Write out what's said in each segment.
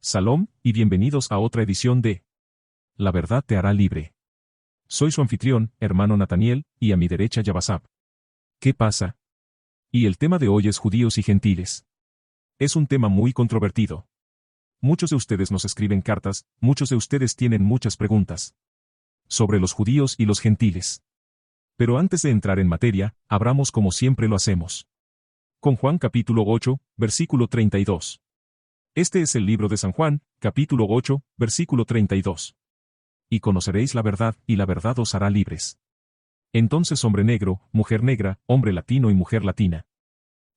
Salom, y bienvenidos a otra edición de La verdad te hará libre. Soy su anfitrión, hermano Nataniel, y a mi derecha Yabasab. ¿Qué pasa? Y el tema de hoy es judíos y gentiles. Es un tema muy controvertido. Muchos de ustedes nos escriben cartas, muchos de ustedes tienen muchas preguntas sobre los judíos y los gentiles. Pero antes de entrar en materia, abramos como siempre lo hacemos. Con Juan capítulo 8, versículo 32. Este es el libro de San Juan, capítulo 8, versículo 32. Y conoceréis la verdad, y la verdad os hará libres. Entonces hombre negro, mujer negra, hombre latino y mujer latina.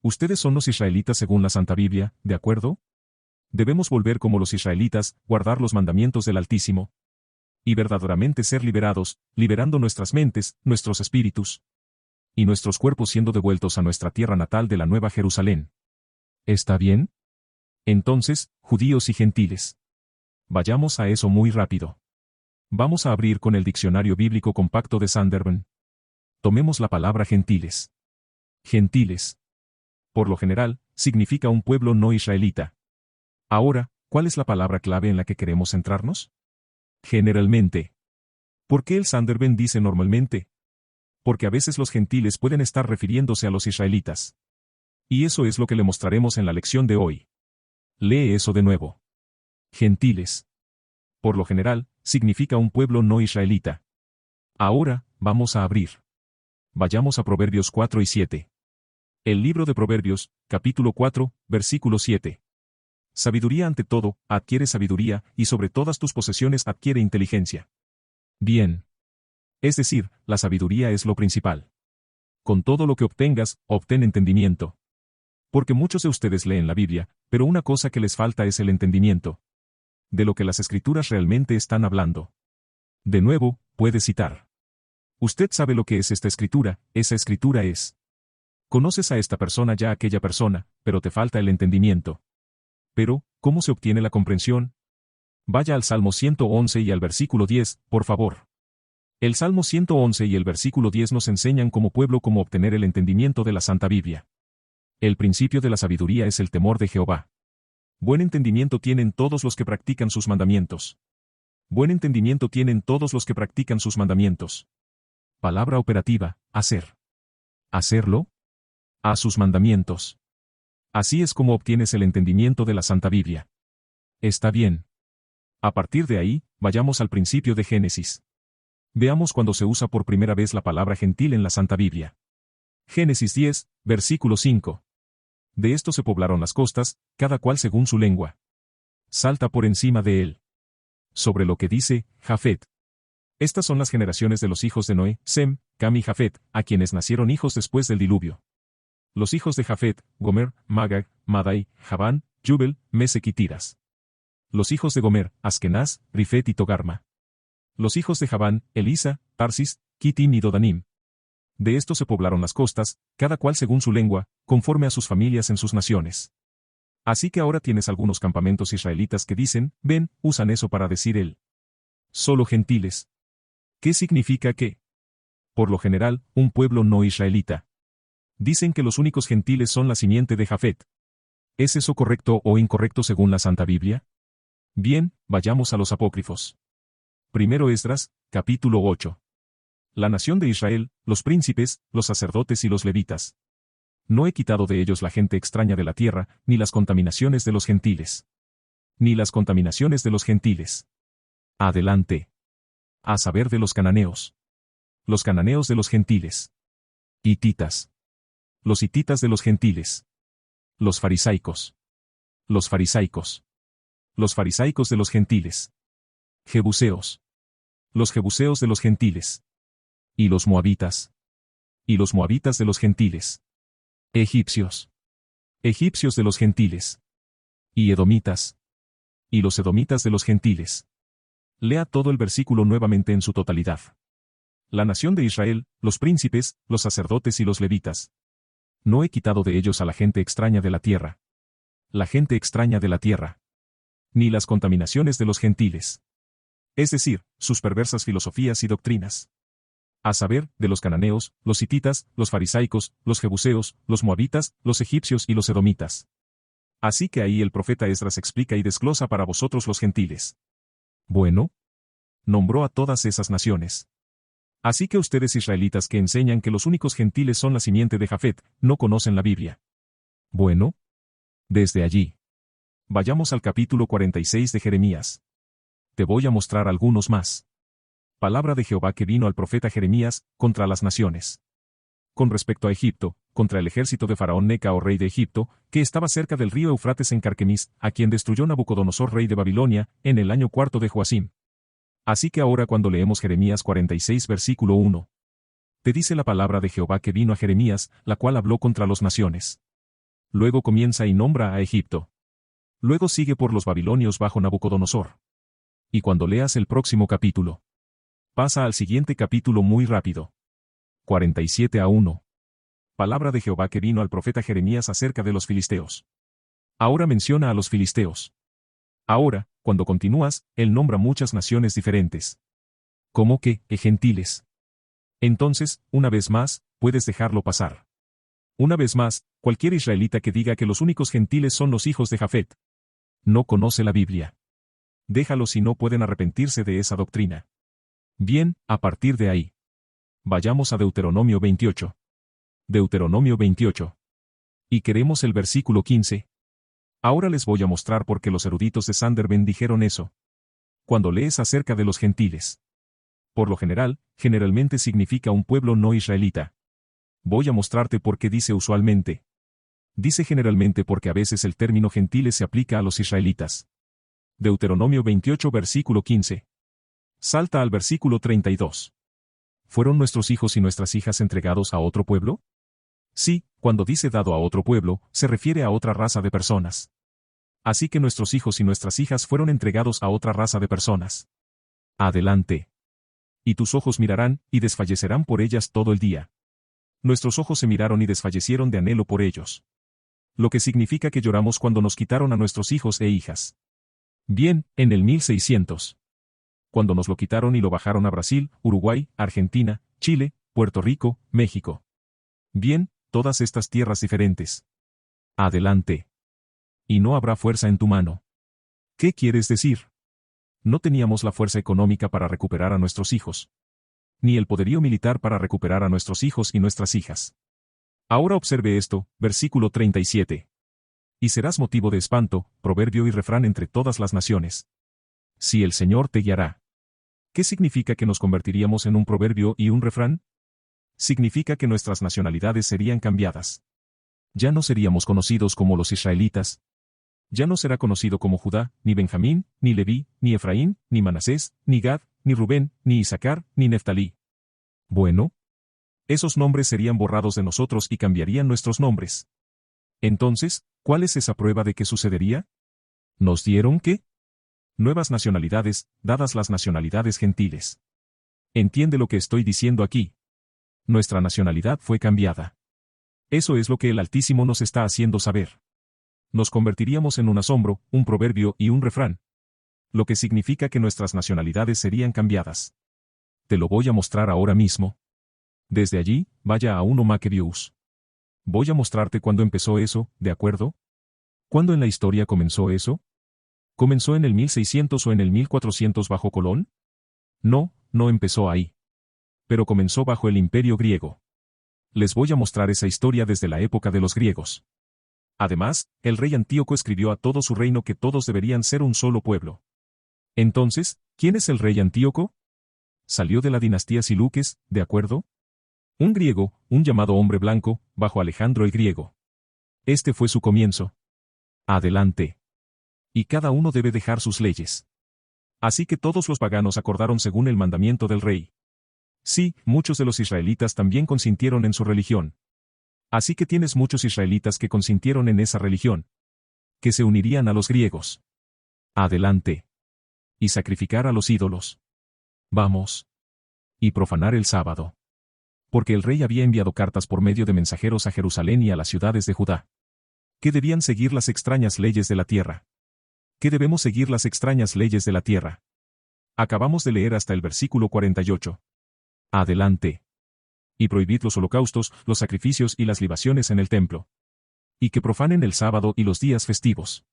Ustedes son los israelitas según la Santa Biblia, ¿de acuerdo? Debemos volver como los israelitas, guardar los mandamientos del Altísimo. Y verdaderamente ser liberados, liberando nuestras mentes, nuestros espíritus. Y nuestros cuerpos siendo devueltos a nuestra tierra natal de la Nueva Jerusalén. ¿Está bien? Entonces, judíos y gentiles. Vayamos a eso muy rápido. Vamos a abrir con el Diccionario Bíblico Compacto de Sunderban. Tomemos la palabra gentiles. Gentiles. Por lo general, significa un pueblo no israelita. Ahora, ¿cuál es la palabra clave en la que queremos centrarnos? Generalmente. ¿Por qué el Sunderban dice normalmente? Porque a veces los gentiles pueden estar refiriéndose a los israelitas. Y eso es lo que le mostraremos en la lección de hoy. Lee eso de nuevo. Gentiles. Por lo general, significa un pueblo no israelita. Ahora, vamos a abrir. Vayamos a Proverbios 4 y 7. El libro de Proverbios, capítulo 4, versículo 7. Sabiduría ante todo, adquiere sabiduría, y sobre todas tus posesiones adquiere inteligencia. Bien. Es decir, la sabiduría es lo principal. Con todo lo que obtengas, obtén entendimiento. Porque muchos de ustedes leen la Biblia, pero una cosa que les falta es el entendimiento. De lo que las Escrituras realmente están hablando. De nuevo, puede citar. Usted sabe lo que es esta escritura, esa escritura es. Conoces a esta persona ya aquella persona, pero te falta el entendimiento. Pero, ¿cómo se obtiene la comprensión? Vaya al Salmo 111 y al versículo 10, por favor. El Salmo 111 y el versículo 10 nos enseñan como pueblo cómo obtener el entendimiento de la Santa Biblia. El principio de la sabiduría es el temor de Jehová. Buen entendimiento tienen todos los que practican sus mandamientos. Buen entendimiento tienen todos los que practican sus mandamientos. Palabra operativa, hacer. ¿Hacerlo? A sus mandamientos. Así es como obtienes el entendimiento de la Santa Biblia. Está bien. A partir de ahí, vayamos al principio de Génesis. Veamos cuando se usa por primera vez la palabra gentil en la Santa Biblia. Génesis 10, versículo 5. De esto se poblaron las costas, cada cual según su lengua. Salta por encima de él. Sobre lo que dice, Jafet. Estas son las generaciones de los hijos de Noé, Sem, Cam y Jafet, a quienes nacieron hijos después del diluvio. Los hijos de Jafet, Gomer, Magag, Madai, Javán, Jubel, Mesec y Tiras. Los hijos de Gomer, Askenaz, Rifet y Togarma. Los hijos de Javán, Elisa, Tarsis, Kitim y Dodanim. De esto se poblaron las costas, cada cual según su lengua, conforme a sus familias en sus naciones. Así que ahora tienes algunos campamentos israelitas que dicen, ven, usan eso para decir el solo gentiles. ¿Qué significa que? Por lo general, un pueblo no israelita. Dicen que los únicos gentiles son la simiente de Jafet. ¿Es eso correcto o incorrecto según la Santa Biblia? Bien, vayamos a los apócrifos. Primero Esdras, capítulo 8. La nación de Israel, los príncipes, los sacerdotes y los levitas. No he quitado de ellos la gente extraña de la tierra, ni las contaminaciones de los gentiles. Ni las contaminaciones de los gentiles. Adelante. A saber de los cananeos. Los cananeos de los gentiles. Hititas. Los hititas de los gentiles. Los farisaicos. Los farisaicos. Los farisaicos de los gentiles. Jebuseos. Los jebuseos de los gentiles. Y los moabitas. Y los moabitas de los gentiles. Egipcios. Egipcios de los gentiles. Y edomitas. Y los edomitas de los gentiles. Lea todo el versículo nuevamente en su totalidad. La nación de Israel, los príncipes, los sacerdotes y los levitas. No he quitado de ellos a la gente extraña de la tierra. La gente extraña de la tierra. Ni las contaminaciones de los gentiles. Es decir, sus perversas filosofías y doctrinas. A saber, de los cananeos, los hititas, los farisaicos, los jebuseos, los moabitas, los egipcios y los edomitas. Así que ahí el profeta Esdras explica y desglosa para vosotros los gentiles. Bueno, nombró a todas esas naciones. Así que ustedes israelitas que enseñan que los únicos gentiles son la simiente de Jafet, no conocen la Biblia. Bueno, desde allí. Vayamos al capítulo 46 de Jeremías. Te voy a mostrar algunos más. Palabra de Jehová que vino al profeta Jeremías, contra las naciones. Con respecto a Egipto, contra el ejército de Faraón Necao rey de Egipto, que estaba cerca del río Eufrates en Carquemis, a quien destruyó Nabucodonosor rey de Babilonia, en el año cuarto de Joacim. Así que ahora cuando leemos Jeremías 46 versículo 1. Te dice la palabra de Jehová que vino a Jeremías, la cual habló contra las naciones. Luego comienza y nombra a Egipto. Luego sigue por los babilonios bajo Nabucodonosor. Y cuando leas el próximo capítulo, pasa al siguiente capítulo muy rápido. 47:1. Palabra de Jehová que vino al profeta Jeremías acerca de los filisteos. Ahora menciona a los filisteos. Ahora, cuando continúas, él nombra muchas naciones diferentes. ¿Cómo que, gentiles? Entonces, una vez más, puedes dejarlo pasar. Una vez más, cualquier israelita que diga que los únicos gentiles son los hijos de Jafet, no conoce la Biblia. Déjalos si no pueden arrepentirse de esa doctrina. Bien, a partir de ahí. Vayamos a Deuteronomio 28. Deuteronomio 28. Y queremos el versículo 15. Ahora les voy a mostrar por qué los eruditos de Sanderben dijeron eso. Cuando lees acerca de los gentiles. Por lo general, generalmente significa un pueblo no israelita. Voy a mostrarte por qué dice usualmente. Dice generalmente porque a veces el término gentiles se aplica a los israelitas. Deuteronomio 28 versículo 15. Salta al versículo 32. ¿Fueron nuestros hijos y nuestras hijas entregados a otro pueblo? Sí, cuando dice dado a otro pueblo, se refiere a otra raza de personas. Así que nuestros hijos y nuestras hijas fueron entregados a otra raza de personas. Adelante. Y tus ojos mirarán, y desfallecerán por ellas todo el día. Nuestros ojos se miraron y desfallecieron de anhelo por ellos. Lo que significa que lloramos cuando nos quitaron a nuestros hijos e hijas. Bien, en el 1600. Cuando nos lo quitaron y lo bajaron a Brasil, Uruguay, Argentina, Chile, Puerto Rico, México. Bien, todas estas tierras diferentes. Adelante. Y no habrá fuerza en tu mano. ¿Qué quieres decir? No teníamos la fuerza económica para recuperar a nuestros hijos. Ni el poderío militar para recuperar a nuestros hijos y nuestras hijas. Ahora observe esto, versículo 37. Y serás motivo de espanto, proverbio y refrán entre todas las naciones. Si el Señor te guiará. ¿Qué significa que nos convertiríamos en un proverbio y un refrán? Significa que nuestras nacionalidades serían cambiadas. Ya no seríamos conocidos como los israelitas. Ya no será conocido como Judá, ni Benjamín, ni Leví, ni Efraín, ni Manasés, ni Gad, ni Rubén, ni Isaacar, ni Neftalí. Bueno, esos nombres serían borrados de nosotros y cambiarían nuestros nombres. Entonces, ¿cuál es esa prueba de que sucedería? ¿Nos dieron qué? Nuevas nacionalidades, dadas las nacionalidades gentiles. Entiende lo que estoy diciendo aquí. Nuestra nacionalidad fue cambiada. Eso es lo que el Altísimo nos está haciendo saber. Nos convertiríamos en un asombro, un proverbio y un refrán. Lo que significa que nuestras nacionalidades serían cambiadas. Te lo voy a mostrar ahora mismo. Desde allí, vaya a 1 Macabeos. Voy a mostrarte cuándo empezó eso, ¿de acuerdo? ¿Cuándo en la historia comenzó eso? ¿Comenzó en el 1600 o en el 1400 bajo Colón? No, no empezó ahí. Pero comenzó bajo el Imperio griego. Les voy a mostrar esa historia desde la época de los griegos. Además, el rey Antíoco escribió a todo su reino que todos deberían ser un solo pueblo. Entonces, ¿quién es el rey Antíoco? Salió de la dinastía Selúcidas, ¿de acuerdo? Un griego, un llamado hombre blanco, bajo Alejandro el Griego. Este fue su comienzo. Adelante. Y cada uno debe dejar sus leyes. Así que todos los paganos acordaron según el mandamiento del rey. Sí, muchos de los israelitas también consintieron en su religión. Así que tienes muchos israelitas que consintieron en esa religión. Que se unirían a los griegos. Adelante. Y sacrificar a los ídolos. Vamos. Y profanar el sábado. Porque el rey había enviado cartas por medio de mensajeros a Jerusalén y a las ciudades de Judá. Que debían seguir las extrañas leyes de la tierra. Que debemos seguir las extrañas leyes de la tierra. Acabamos de leer hasta el versículo 48. Adelante. Y prohibid los holocaustos, los sacrificios y las libaciones en el templo. Y que profanen el sábado y los días festivos.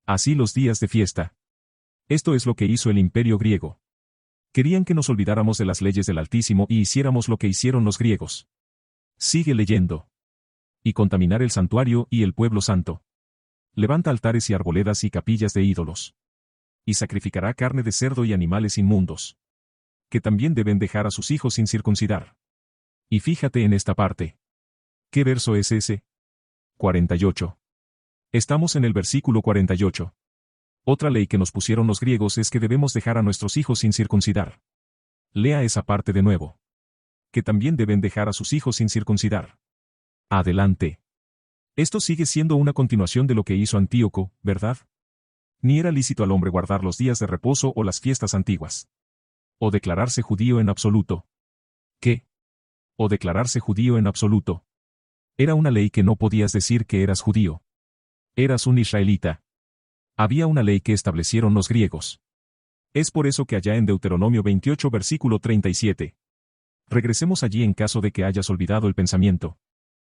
Así los días de fiesta. Esto es lo que hizo el imperio griego. Querían que nos olvidáramos de las leyes del Altísimo y hiciéramos lo que hicieron los griegos. Sigue leyendo. Y contaminar el santuario y el pueblo santo. Levanta altares y arboledas y capillas de ídolos. Y sacrificará carne de cerdo y animales inmundos. Que también deben dejar a sus hijos sin circuncidar. Y fíjate en esta parte. ¿Qué verso es ese? 48. Estamos en el versículo 48. Otra ley que nos pusieron los griegos es que debemos dejar a nuestros hijos sin circuncidar. Lea esa parte de nuevo. Que también deben dejar a sus hijos sin circuncidar. Adelante. Esto sigue siendo una continuación de lo que hizo Antíoco, ¿verdad? Ni era lícito al hombre guardar los días de reposo o las fiestas antiguas. O declararse judío en absoluto. ¿Qué? O declararse judío en absoluto. Era una ley que no podías decir que eras judío. Eras un israelita. Había una ley que establecieron los griegos. Es por eso que allá en Deuteronomio 28 versículo 37. Regresemos allí en caso de que hayas olvidado el pensamiento.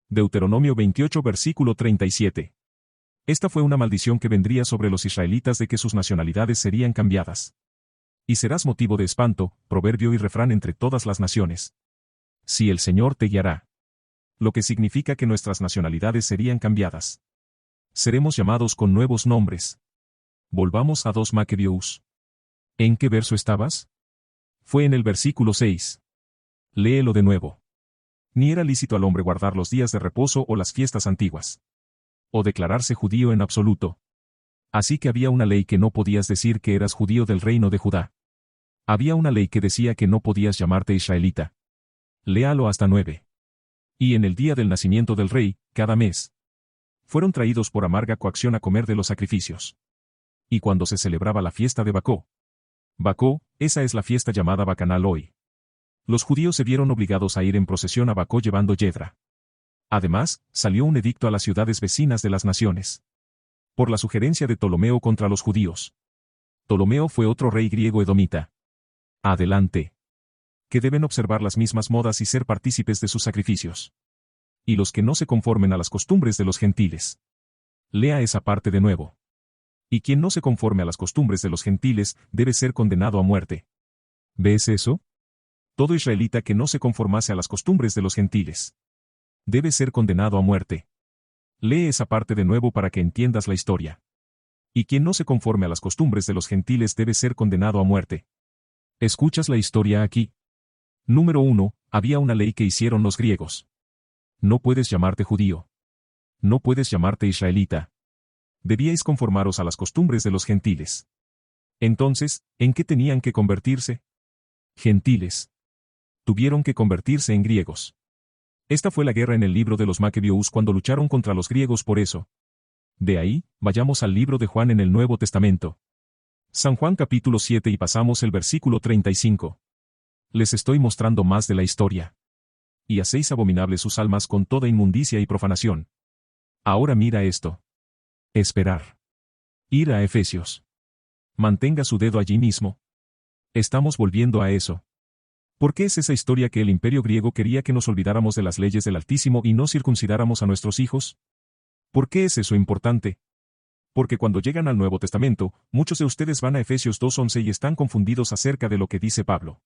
Deuteronomio 28 versículo 37. Esta fue una maldición que vendría sobre los israelitas de que sus nacionalidades serían cambiadas. Y serás motivo de espanto, proverbio y refrán entre todas las naciones. Si el Señor te guiará. Lo que significa que nuestras nacionalidades serían cambiadas. Seremos llamados con nuevos nombres. Volvamos a 2 Macabeos. ¿En qué verso estabas? Fue en el versículo 6. Léelo de nuevo. Ni era lícito al hombre guardar los días de reposo o las fiestas antiguas. O declararse judío en absoluto. Así que había una ley que no podías decir que eras judío del reino de Judá. Había una ley que decía que no podías llamarte israelita. Léalo hasta 9. Y en el día del nacimiento del rey, cada mes, fueron traídos por amarga coacción a comer de los sacrificios. Y cuando se celebraba la fiesta de Bacó. Bacó, esa es la fiesta llamada Bacanal hoy. Los judíos se vieron obligados a ir en procesión a Bacó llevando yedra. Además, salió un edicto a las ciudades vecinas de las naciones. Por la sugerencia de Ptolomeo contra los judíos. Ptolomeo fue otro rey griego edomita. Adelante. Que deben observar las mismas modas y ser partícipes de sus sacrificios. Y los que no se conformen a las costumbres de los gentiles. Lea esa parte de nuevo. Y quien no se conforme a las costumbres de los gentiles, debe ser condenado a muerte. ¿Ves eso? Todo israelita que no se conformase a las costumbres de los gentiles debe ser condenado a muerte. Lee esa parte de nuevo para que entiendas la historia. Y quien no se conforme a las costumbres de los gentiles debe ser condenado a muerte. ¿Escuchas la historia aquí? Número 1. Había una ley que hicieron los griegos. No puedes llamarte judío. No puedes llamarte israelita. Debíais conformaros a las costumbres de los gentiles. Entonces, ¿en qué tenían que convertirse? Gentiles. Tuvieron que convertirse en griegos. Esta fue la guerra en el libro de los Macabeos cuando lucharon contra los griegos por eso. De ahí, vayamos al libro de Juan en el Nuevo Testamento. San Juan capítulo 7 y pasamos el versículo 35. Les estoy mostrando más de la historia. Y hacéis abominables sus almas con toda inmundicia y profanación. Ahora mira esto. Esperar. Ir a Efesios. Mantenga su dedo allí mismo. Estamos volviendo a eso. ¿Por qué es esa historia que el imperio griego quería que nos olvidáramos de las leyes del Altísimo y no circuncidáramos a nuestros hijos? ¿Por qué es eso importante? Porque cuando llegan al Nuevo Testamento, muchos de ustedes van a Efesios 2:11 y están confundidos acerca de lo que dice Pablo.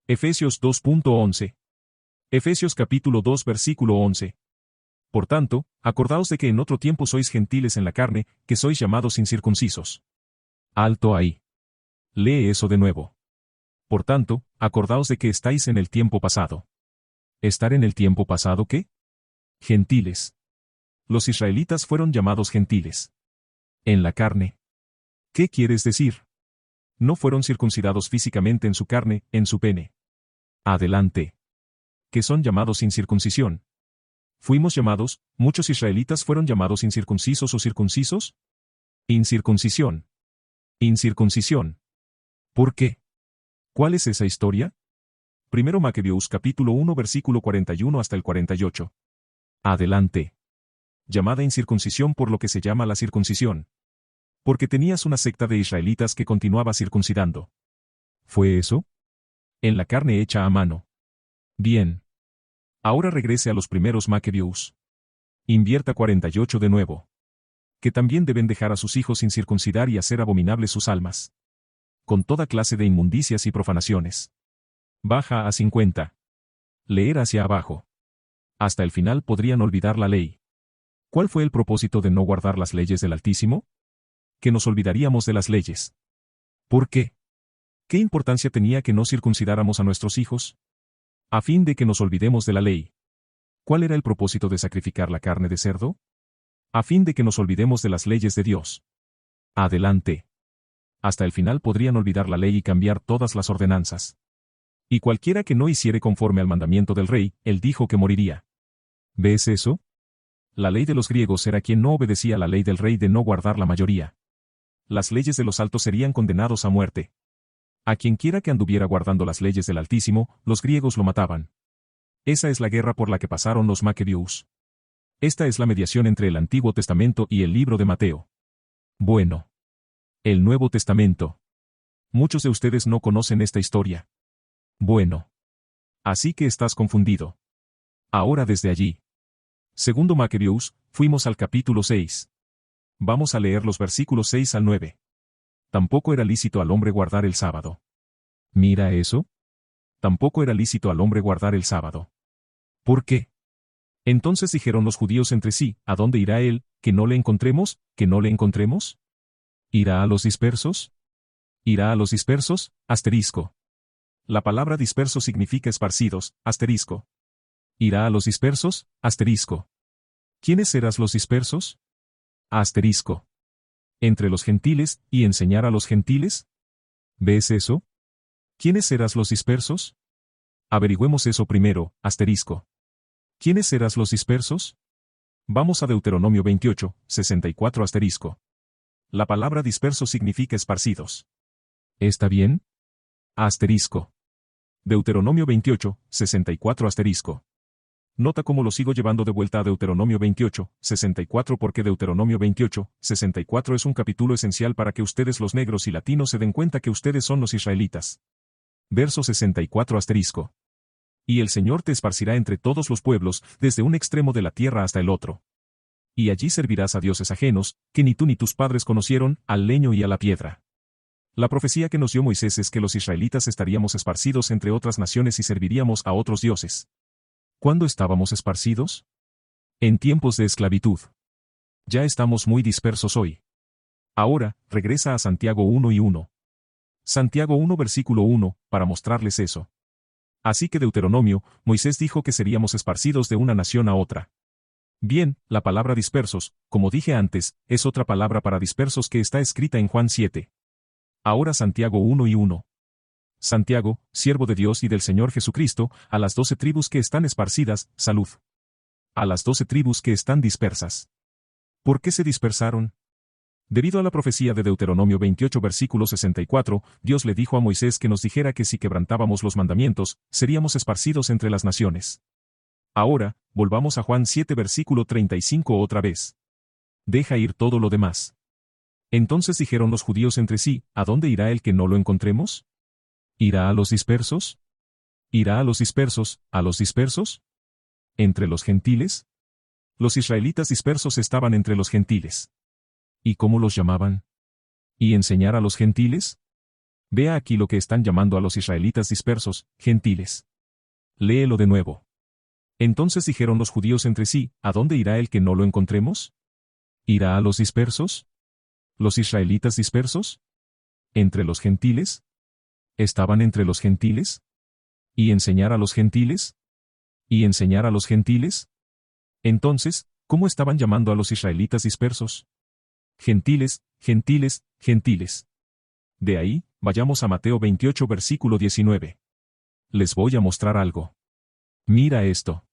Efesios 2:11. Efesios capítulo 2 versículo 11. Por tanto, acordaos de que en otro tiempo sois gentiles en la carne, que sois llamados incircuncisos. Alto ahí. Lee eso de nuevo. Por tanto, acordaos de que estáis en el tiempo pasado. ¿Estar en el tiempo pasado qué? Gentiles. Los israelitas fueron llamados gentiles. En la carne. ¿Qué quieres decir? No fueron circuncidados físicamente en su carne, en su pene. Adelante. ¿Qué son llamados sin circuncisión? ¿Fuimos llamados, muchos israelitas fueron llamados incircuncisos o circuncisos? Incircuncisión. Incircuncisión. ¿Por qué? ¿Cuál es esa historia? Primero Macabeos capítulo 1 versículo 41 hasta el 48. Adelante. Llamada incircuncisión por lo que se llama la circuncisión. Porque tenías una secta de israelitas que continuaba circuncidando. ¿Fue eso? En la carne hecha a mano. Bien. Ahora regrese a los primeros Macabeos. Invierta 48 de nuevo. Que también deben dejar a sus hijos sin circuncidar y hacer abominables sus almas. Con toda clase de inmundicias y profanaciones. Baja a 50. Leer hacia abajo. Hasta el final podrían olvidar la ley. ¿Cuál fue el propósito de no guardar las leyes del Altísimo? Que nos olvidaríamos de las leyes. ¿Por qué? ¿Qué importancia tenía que no circuncidáramos a nuestros hijos? A fin de que nos olvidemos de la ley. ¿Cuál era el propósito de sacrificar la carne de cerdo? A fin de que nos olvidemos de las leyes de Dios. Adelante. Hasta el final podrían olvidar la ley y cambiar todas las ordenanzas. Y cualquiera que no hiciere conforme al mandamiento del rey, él dijo que moriría. ¿Ves eso? La ley de los griegos era quien no obedecía a la ley del rey de no guardar la mayoría. Las leyes de los altos serían condenados a muerte. A quienquiera que anduviera guardando las leyes del Altísimo, los griegos lo mataban. Esa es la guerra por la que pasaron los macabeos. Esta es la mediación entre el Antiguo Testamento y el libro de Mateo. Bueno. El Nuevo Testamento. Muchos de ustedes no conocen esta historia. Bueno. Así que estás confundido. Ahora desde allí. Segundo Macabeos, fuimos al capítulo 6. Vamos a leer los versículos 6 al 9. Tampoco era lícito al hombre guardar el sábado. ¿Mira eso? Tampoco era lícito al hombre guardar el sábado. ¿Por qué? Entonces dijeron los judíos entre sí, ¿a dónde irá él, que no le encontremos, que no le encontremos? ¿Irá a los dispersos? ¿Irá a los dispersos? Asterisco. La palabra disperso significa esparcidos, asterisco. ¿Irá a los dispersos? Asterisco. ¿Quiénes serás los dispersos? Asterisco. ¿Entre los gentiles, y enseñar a los gentiles? ¿Ves eso? ¿Quiénes serás los dispersos? Averigüemos eso primero, asterisco. ¿Quiénes serás los dispersos? Vamos a Deuteronomio 28, 64 asterisco. La palabra disperso significa esparcidos. ¿Está bien? Asterisco. Deuteronomio 28, 64 asterisco. Nota cómo lo sigo llevando de vuelta a Deuteronomio 28, 64 porque Deuteronomio 28, 64 es un capítulo esencial para que ustedes los negros y latinos se den cuenta que ustedes son los israelitas. Verso 64 asterisco. Y el Señor te esparcirá entre todos los pueblos, desde un extremo de la tierra hasta el otro. Y allí servirás a dioses ajenos, que ni tú ni tus padres conocieron, al leño y a la piedra. La profecía que nos dio Moisés es que los israelitas estaríamos esparcidos entre otras naciones y serviríamos a otros dioses. ¿Cuándo estábamos esparcidos? En tiempos de esclavitud. Ya estamos muy dispersos hoy. Ahora, regresa a Santiago 1 y 1. Santiago 1 versículo 1, para mostrarles eso. Así que Deuteronomio, Moisés dijo que seríamos esparcidos de una nación a otra. Bien, la palabra dispersos, como dije antes, es otra palabra para dispersos que está escrita en Juan 7. Ahora Santiago 1 y 1. Santiago, siervo de Dios y del Señor Jesucristo, a las 12 tribus que están esparcidas, salud. A las 12 tribus que están dispersas. ¿Por qué se dispersaron? Debido a la profecía de Deuteronomio 28 versículo 64, Dios le dijo a Moisés que nos dijera que si quebrantábamos los mandamientos, seríamos esparcidos entre las naciones. Ahora, volvamos a Juan 7 versículo 35 otra vez. Deja ir todo lo demás. Entonces dijeron los judíos entre sí, ¿a dónde irá el que no lo encontremos? ¿Irá a los dispersos? ¿Irá a los dispersos, a los dispersos? ¿Entre los gentiles? Los israelitas dispersos estaban entre los gentiles. ¿Y cómo los llamaban? ¿Y enseñar a los gentiles? Vea aquí lo que están llamando a los israelitas dispersos, gentiles. Léelo de nuevo. Entonces dijeron los judíos entre sí, ¿a dónde irá el que no lo encontremos? ¿Irá a los dispersos? ¿Los israelitas dispersos? ¿Entre los gentiles? ¿Estaban entre los gentiles? ¿Y enseñar a los gentiles? ¿Y enseñar a los gentiles? Entonces, ¿cómo estaban llamando a los israelitas dispersos? Gentiles, gentiles, gentiles. De ahí, vayamos a Mateo 28 versículo 19. Les voy a mostrar algo. Mira esto.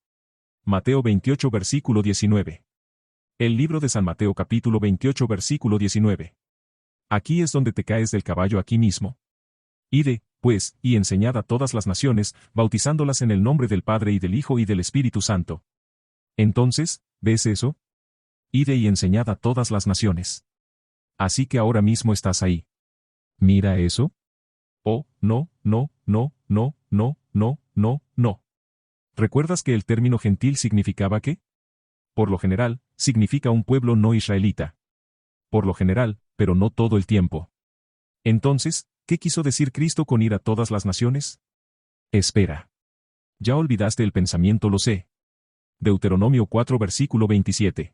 Mateo 28 versículo 19. El libro de San Mateo capítulo 28 versículo 19. Aquí es donde te caes del caballo aquí mismo. Ide, pues, y enseñad a todas las naciones, bautizándolas en el nombre del Padre y del Hijo y del Espíritu Santo. Entonces, ¿ves eso? Ide y enseñad a todas las naciones. Así que ahora mismo estás ahí. ¿Mira eso? Oh, no, no, no, no, no, no, no, no. ¿Recuerdas que el término gentil significaba qué? Por lo general, significa un pueblo no israelita. Por lo general, pero no todo el tiempo. Entonces, ¿qué quiso decir Cristo con ir a todas las naciones? Espera. Ya olvidaste el pensamiento, lo sé. Deuteronomio 4 versículo 27.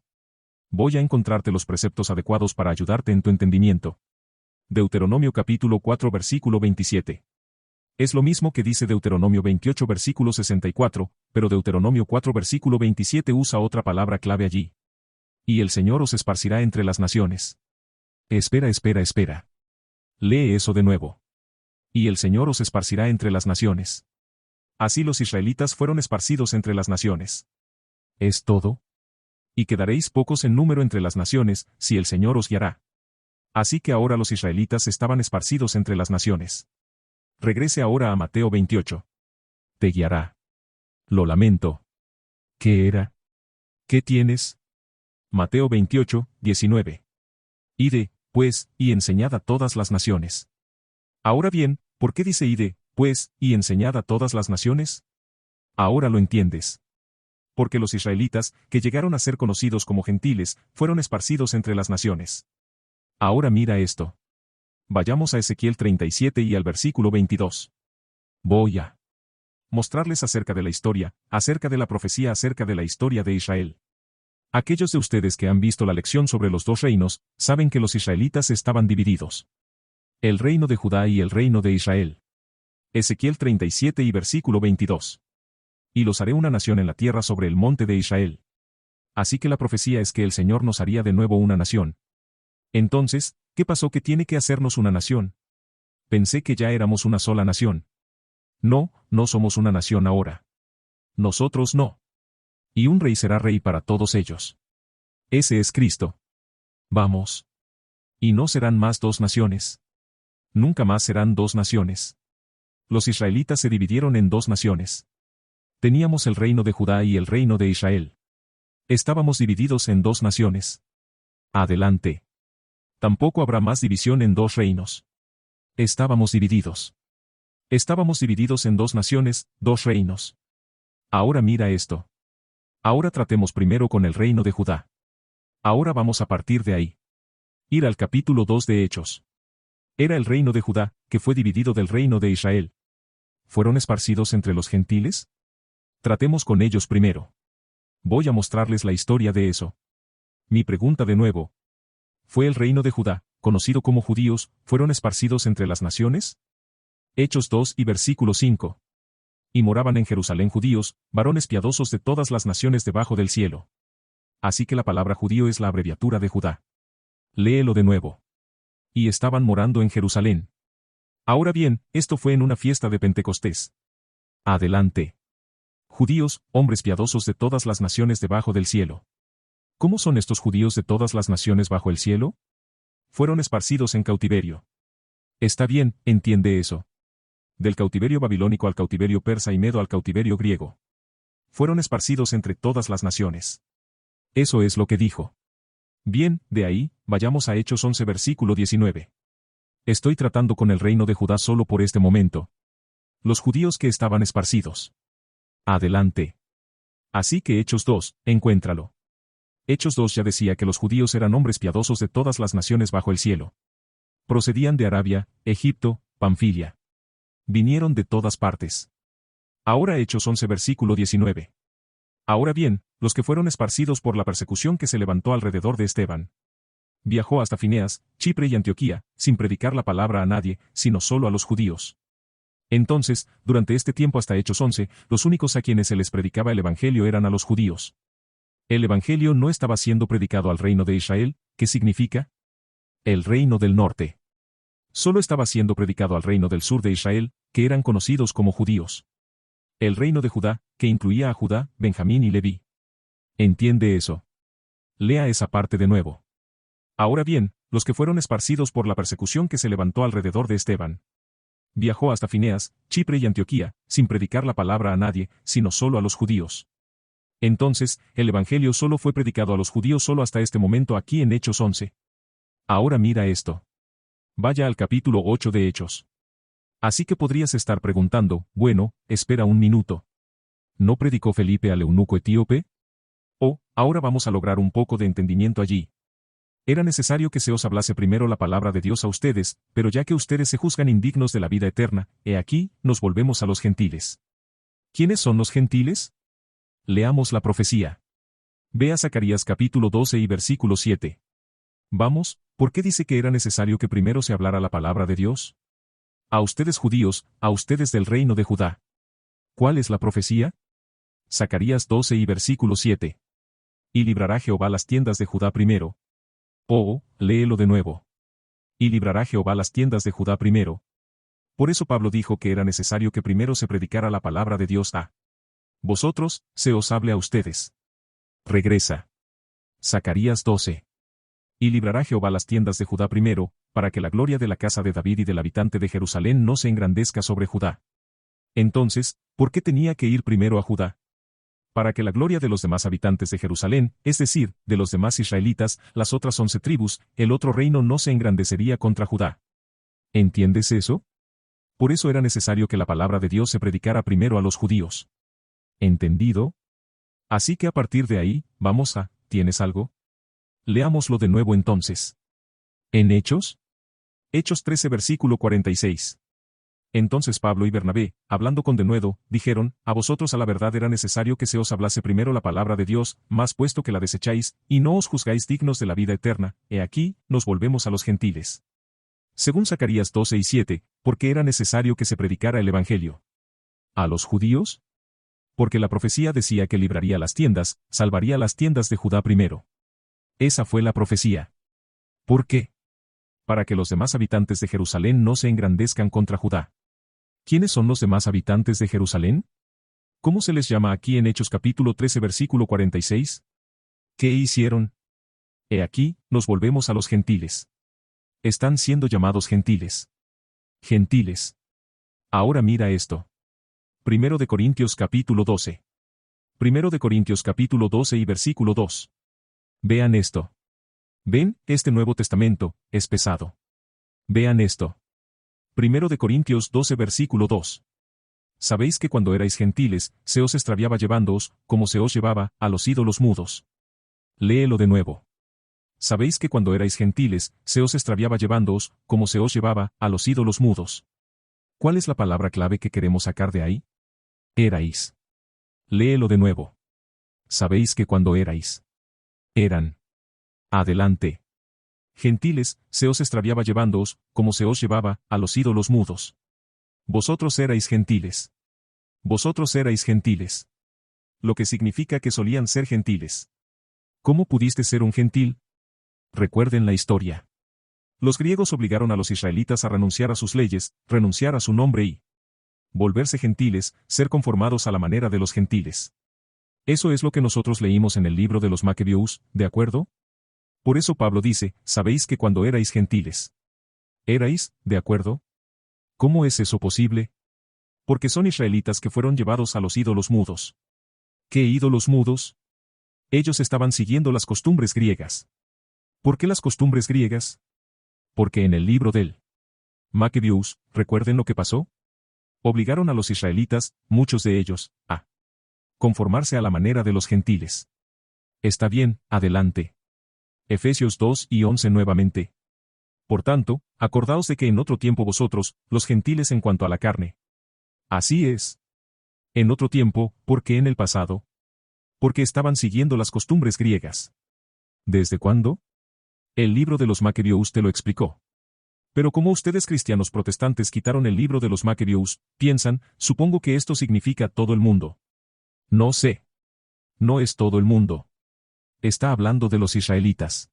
Voy a encontrarte los preceptos adecuados para ayudarte en tu entendimiento. Deuteronomio capítulo 4 versículo 27. Es lo mismo que dice Deuteronomio 28 versículo 64, pero Deuteronomio 4 versículo 27 usa otra palabra clave allí. Y el Señor os esparcirá entre las naciones. Espera. Lee eso de nuevo. Y el Señor os esparcirá entre las naciones. Así los israelitas fueron esparcidos entre las naciones. ¿Es todo? Y quedaréis pocos en número entre las naciones, si el Señor os guiará. Así que ahora los israelitas estaban esparcidos entre las naciones. Regrese ahora a Mateo 28. Te guiará. Lo lamento. ¿Qué era? ¿Qué tienes? Mateo 28, 19. Ide, pues, y enseñad a todas las naciones. Ahora bien, ¿por qué dice ide, pues, y enseñad a todas las naciones? Ahora lo entiendes. Porque los israelitas, que llegaron a ser conocidos como gentiles, fueron esparcidos entre las naciones. Ahora mira esto. Vayamos a Ezequiel 37 y al versículo 22. Voy a mostrarles acerca de la historia, acerca de la profecía acerca de la historia de Israel. Aquellos de ustedes que han visto la lección sobre los dos reinos, saben que los israelitas estaban divididos. El reino de Judá y el reino de Israel. Ezequiel 37 y versículo 22. Y los haré una nación en la tierra sobre el monte de Israel. Así que la profecía es que el Señor nos haría de nuevo una nación. Entonces, ¿qué pasó que tiene que hacernos una nación? Pensé que ya éramos una sola nación. No, no somos una nación ahora. Nosotros no. Y un rey será rey para todos ellos. Ese es Cristo. Vamos. Y no serán más dos naciones. Nunca más serán dos naciones. Los israelitas se dividieron en dos naciones. Teníamos el reino de Judá y el reino de Israel. Estábamos divididos en dos naciones. Adelante. Tampoco habrá más división en dos reinos. Estábamos divididos. Estábamos divididos en dos naciones, dos reinos. Ahora mira esto. Ahora tratemos primero con el reino de Judá. Ahora vamos a partir de ahí. Ir al capítulo 2 de Hechos. Era el reino de Judá, que fue dividido del reino de Israel. ¿Fueron esparcidos entre los gentiles? Tratemos con ellos primero. Voy a mostrarles la historia de eso. Mi pregunta de nuevo. ¿Fue el reino de Judá, conocido como judíos, fueron esparcidos entre las naciones? Hechos 2 y versículo 5. Y moraban en Jerusalén judíos, varones piadosos de todas las naciones debajo del cielo. Así que la palabra judío es la abreviatura de Judá. Léelo de nuevo. Y estaban morando en Jerusalén. Ahora bien, esto fue en una fiesta de Pentecostés. Adelante. Judíos, hombres piadosos de todas las naciones debajo del cielo. ¿Cómo son estos judíos de todas las naciones bajo el cielo? Fueron esparcidos en cautiverio. Está bien, entiende eso. Del cautiverio babilónico al cautiverio persa y medo al cautiverio griego. Fueron esparcidos entre todas las naciones. Eso es lo que dijo. Bien, de ahí, vayamos a Hechos 11 versículo 19. Estoy tratando con el reino de Judá solo por este momento. Los judíos que estaban esparcidos. Adelante. Así que Hechos 2, encuéntralo. Hechos 2 ya decía que los judíos eran hombres piadosos de todas las naciones bajo el cielo. Procedían de Arabia, Egipto, Panfilia. Vinieron de todas partes. Ahora Hechos 11 versículo 19. Ahora bien, los que fueron esparcidos por la persecución que se levantó alrededor de Esteban. Viajó hasta Fineas, Chipre y Antioquía, sin predicar la palabra a nadie, sino solo a los judíos. Entonces, durante este tiempo hasta Hechos 11, los únicos a quienes se les predicaba el Evangelio eran a los judíos. El Evangelio no estaba siendo predicado al reino de Israel, ¿qué significa? El reino del norte. Solo estaba siendo predicado al reino del sur de Israel, que eran conocidos como judíos. El reino de Judá, que incluía a Judá, Benjamín y Leví. ¿Entiende eso? Lea esa parte de nuevo. Ahora bien, los que fueron esparcidos por la persecución que se levantó alrededor de Esteban. Viajó hasta Fineas, Chipre y Antioquía, sin predicar la palabra a nadie, sino solo a los judíos. Entonces, el Evangelio solo fue predicado a los judíos solo hasta este momento aquí en Hechos 11. Ahora mira esto. Vaya al capítulo 8 de Hechos. Así que podrías estar preguntando, bueno, espera un minuto. ¿No predicó Felipe al eunuco etíope? Oh, ahora vamos a lograr un poco de entendimiento allí. Era necesario que se os hablase primero la palabra de Dios a ustedes, pero ya que ustedes se juzgan indignos de la vida eterna, he aquí, nos volvemos a los gentiles. ¿Quiénes son los gentiles? Leamos la profecía. Vea Zacarías capítulo 12 y versículo 7. Vamos, ¿por qué dice que era necesario que primero se hablara la palabra de Dios? A ustedes judíos, a ustedes del reino de Judá. ¿Cuál es la profecía? Zacarías 12 y versículo 7. Y librará Jehová las tiendas de Judá primero. Oh, léelo de nuevo. Y librará Jehová las tiendas de Judá primero. Por eso Pablo dijo que era necesario que primero se predicara la palabra de Dios a vosotros, se os hable a ustedes. Regresa. Zacarías 12. Y librará Jehová las tiendas de Judá primero, para que la gloria de la casa de David y del habitante de Jerusalén no se engrandezca sobre Judá. Entonces, ¿por qué tenía que ir primero a Judá? Para que la gloria de los demás habitantes de Jerusalén, es decir, de los demás israelitas, las otras 11 tribus, el otro reino no se engrandecería contra Judá. ¿Entiendes eso? Por eso era necesario que la palabra de Dios se predicara primero a los judíos. ¿Entendido? Así que a partir de ahí, vamos a, ¿tienes algo? Leámoslo de nuevo entonces. ¿En Hechos? Hechos 13 versículo 46. Entonces Pablo y Bernabé, hablando con denuedo, dijeron, a vosotros a la verdad era necesario que se os hablase primero la palabra de Dios, mas puesto que la desecháis, y no os juzgáis dignos de la vida eterna, he aquí, nos volvemos a los gentiles. Según Zacarías 12 y 7, porque era necesario que se predicara el Evangelio. ¿A los judíos? Porque la profecía decía que libraría las tiendas, salvaría las tiendas de Judá primero. Esa fue la profecía. ¿Por qué? Para que los demás habitantes de Jerusalén no se engrandezcan contra Judá. ¿Quiénes son los demás habitantes de Jerusalén? ¿Cómo se les llama aquí en Hechos capítulo 13 versículo 46? ¿Qué hicieron? He aquí, nos volvemos a los gentiles. Están siendo llamados gentiles. Gentiles. Ahora mira esto. 1 de Corintios capítulo 12. 1 de Corintios capítulo 12 y versículo 2. Vean esto. Ven, este Nuevo Testamento, es pesado. Vean esto. 1 de Corintios 12 versículo 2. Sabéis que cuando erais gentiles, se os extraviaba llevándoos, como se os llevaba, a los ídolos mudos. Léelo de nuevo. Sabéis que cuando erais gentiles, se os extraviaba llevándoos, como se os llevaba, a los ídolos mudos. ¿Cuál es la palabra clave que queremos sacar de ahí? Erais. Léelo de nuevo. Sabéis que cuando erais. Eran. Adelante. Gentiles, se os extraviaba llevándoos, como se os llevaba, a los ídolos mudos. Vosotros erais gentiles. Vosotros erais gentiles. Lo que significa que solían ser gentiles. ¿Cómo pudiste ser un gentil? Recuerden la historia. Los griegos obligaron a los israelitas a renunciar a sus leyes, renunciar a su nombre y volverse gentiles, ser conformados a la manera de los gentiles. Eso es lo que nosotros leímos en el libro de los Macabeos, ¿de acuerdo? Por eso Pablo dice, sabéis que cuando erais gentiles. ¿Erais, de acuerdo? ¿Cómo es eso posible? Porque son israelitas que fueron llevados a los ídolos mudos. ¿Qué ídolos mudos? Ellos estaban siguiendo las costumbres griegas. ¿Por qué las costumbres griegas? Porque en el libro del Macabeos, ¿recuerden lo que pasó? Obligaron a los israelitas, muchos de ellos, a conformarse a la manera de los gentiles. Está bien, adelante. Efesios 2 y 11 nuevamente. Por tanto, acordaos de que en otro tiempo vosotros, los gentiles en cuanto a la carne. Así es. En otro tiempo, ¿por qué en el pasado? Porque estaban siguiendo las costumbres griegas. ¿Desde cuándo? El libro de los Macabeos te lo explicó. Pero como ustedes cristianos protestantes quitaron el libro de los Macabeos, piensan, supongo que esto significa todo el mundo. No sé. No es todo el mundo. Está hablando de los israelitas.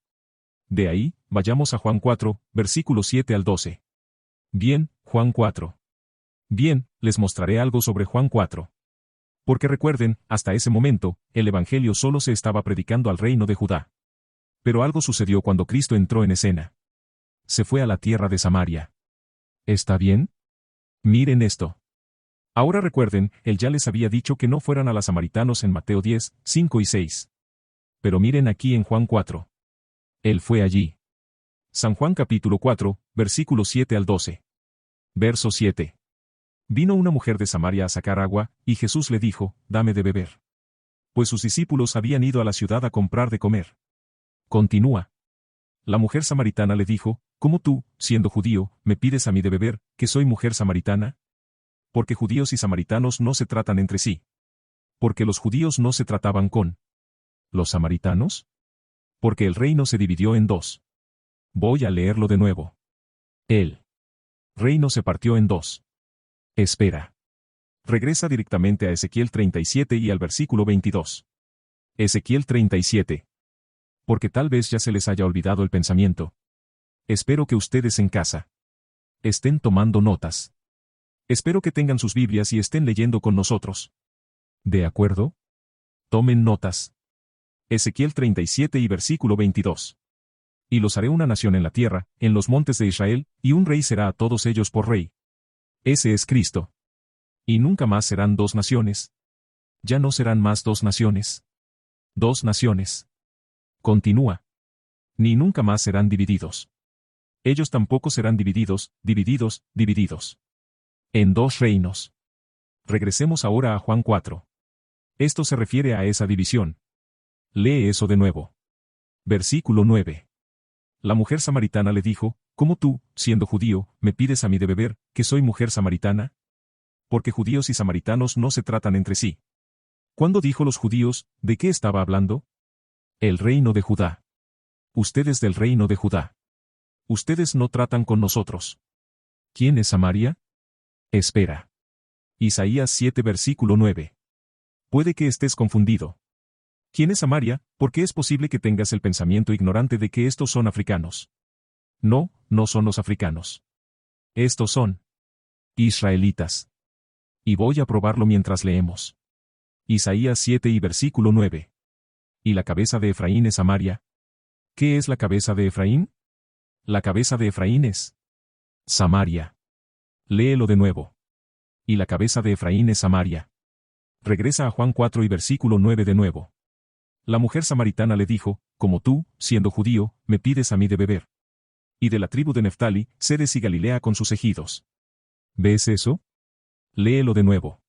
De ahí, vayamos a Juan 4, versículos 7 al 12. Bien, Juan 4. Bien, les mostraré algo sobre Juan 4. Porque recuerden, hasta ese momento, el Evangelio solo se estaba predicando al reino de Judá. Pero algo sucedió cuando Cristo entró en escena. Se fue a la tierra de Samaria. ¿Está bien? Miren esto. Ahora recuerden, él ya les había dicho que no fueran a los samaritanos en Mateo 10, 5 y 6. Pero miren aquí en Juan 4. Él fue allí. San Juan capítulo 4, versículos 7 al 12. Verso 7. Vino una mujer de Samaria a sacar agua, y Jesús le dijo, dame de beber. pues sus discípulos habían ido a la ciudad a comprar de comer. Continúa. La mujer samaritana le dijo, ¿cómo tú, siendo judío, me pides a mí de beber, que soy mujer samaritana? Porque judíos y samaritanos no se tratan entre sí. Porque los judíos no se trataban con los samaritanos. Porque el reino se dividió en dos. Voy a leerlo de nuevo. El reino se partió en dos. Espera. Regresa directamente a Ezequiel 37 y al versículo 22. Ezequiel 37. Porque tal vez ya se les haya olvidado el pensamiento. Espero que ustedes en casa estén tomando notas. Espero que tengan sus Biblias y estén leyendo con nosotros. ¿De acuerdo? Tomen notas. Ezequiel 37 y versículo 22. Y los haré una nación en la tierra, en los montes de Israel, y un rey será a todos ellos por rey. Ese es Cristo. Y nunca más serán dos naciones. Ya no serán más dos naciones. Dos naciones. Continúa. Ni nunca más serán divididos. Ellos tampoco serán divididos, divididos. En dos reinos. Regresemos ahora a Juan 4. Esto se refiere a esa división. Lee eso de nuevo. Versículo 9. La mujer samaritana le dijo, ¿cómo tú, siendo judío, me pides a mí de beber, que soy mujer samaritana? Porque judíos y samaritanos no se tratan entre sí. ¿Cuándo dijo los judíos, de qué estaba hablando? El reino de Judá. Ustedes del reino de Judá. Ustedes no tratan con nosotros. ¿Quién es Samaria? Espera. Isaías 7 versículo 9. Puede que estés confundido. ¿Quién es Samaria? Porque es posible que tengas el pensamiento ignorante de que estos son africanos. No, no son los africanos. Estos son israelitas. Y voy a probarlo mientras leemos. Isaías 7 y versículo 9. ¿Y la cabeza de Efraín es Samaria? ¿Qué es la cabeza de Efraín? La cabeza de Efraín es Samaria. Léelo de nuevo. Y la cabeza de Efraín es Samaria. Regresa a Juan 4 y versículo 9 de nuevo. La mujer samaritana le dijo, como tú, siendo judío, me pides a mí de beber. Y de la tribu de Neftali, Cedes y Galilea con sus ejidos. ¿Ves eso? Léelo de nuevo.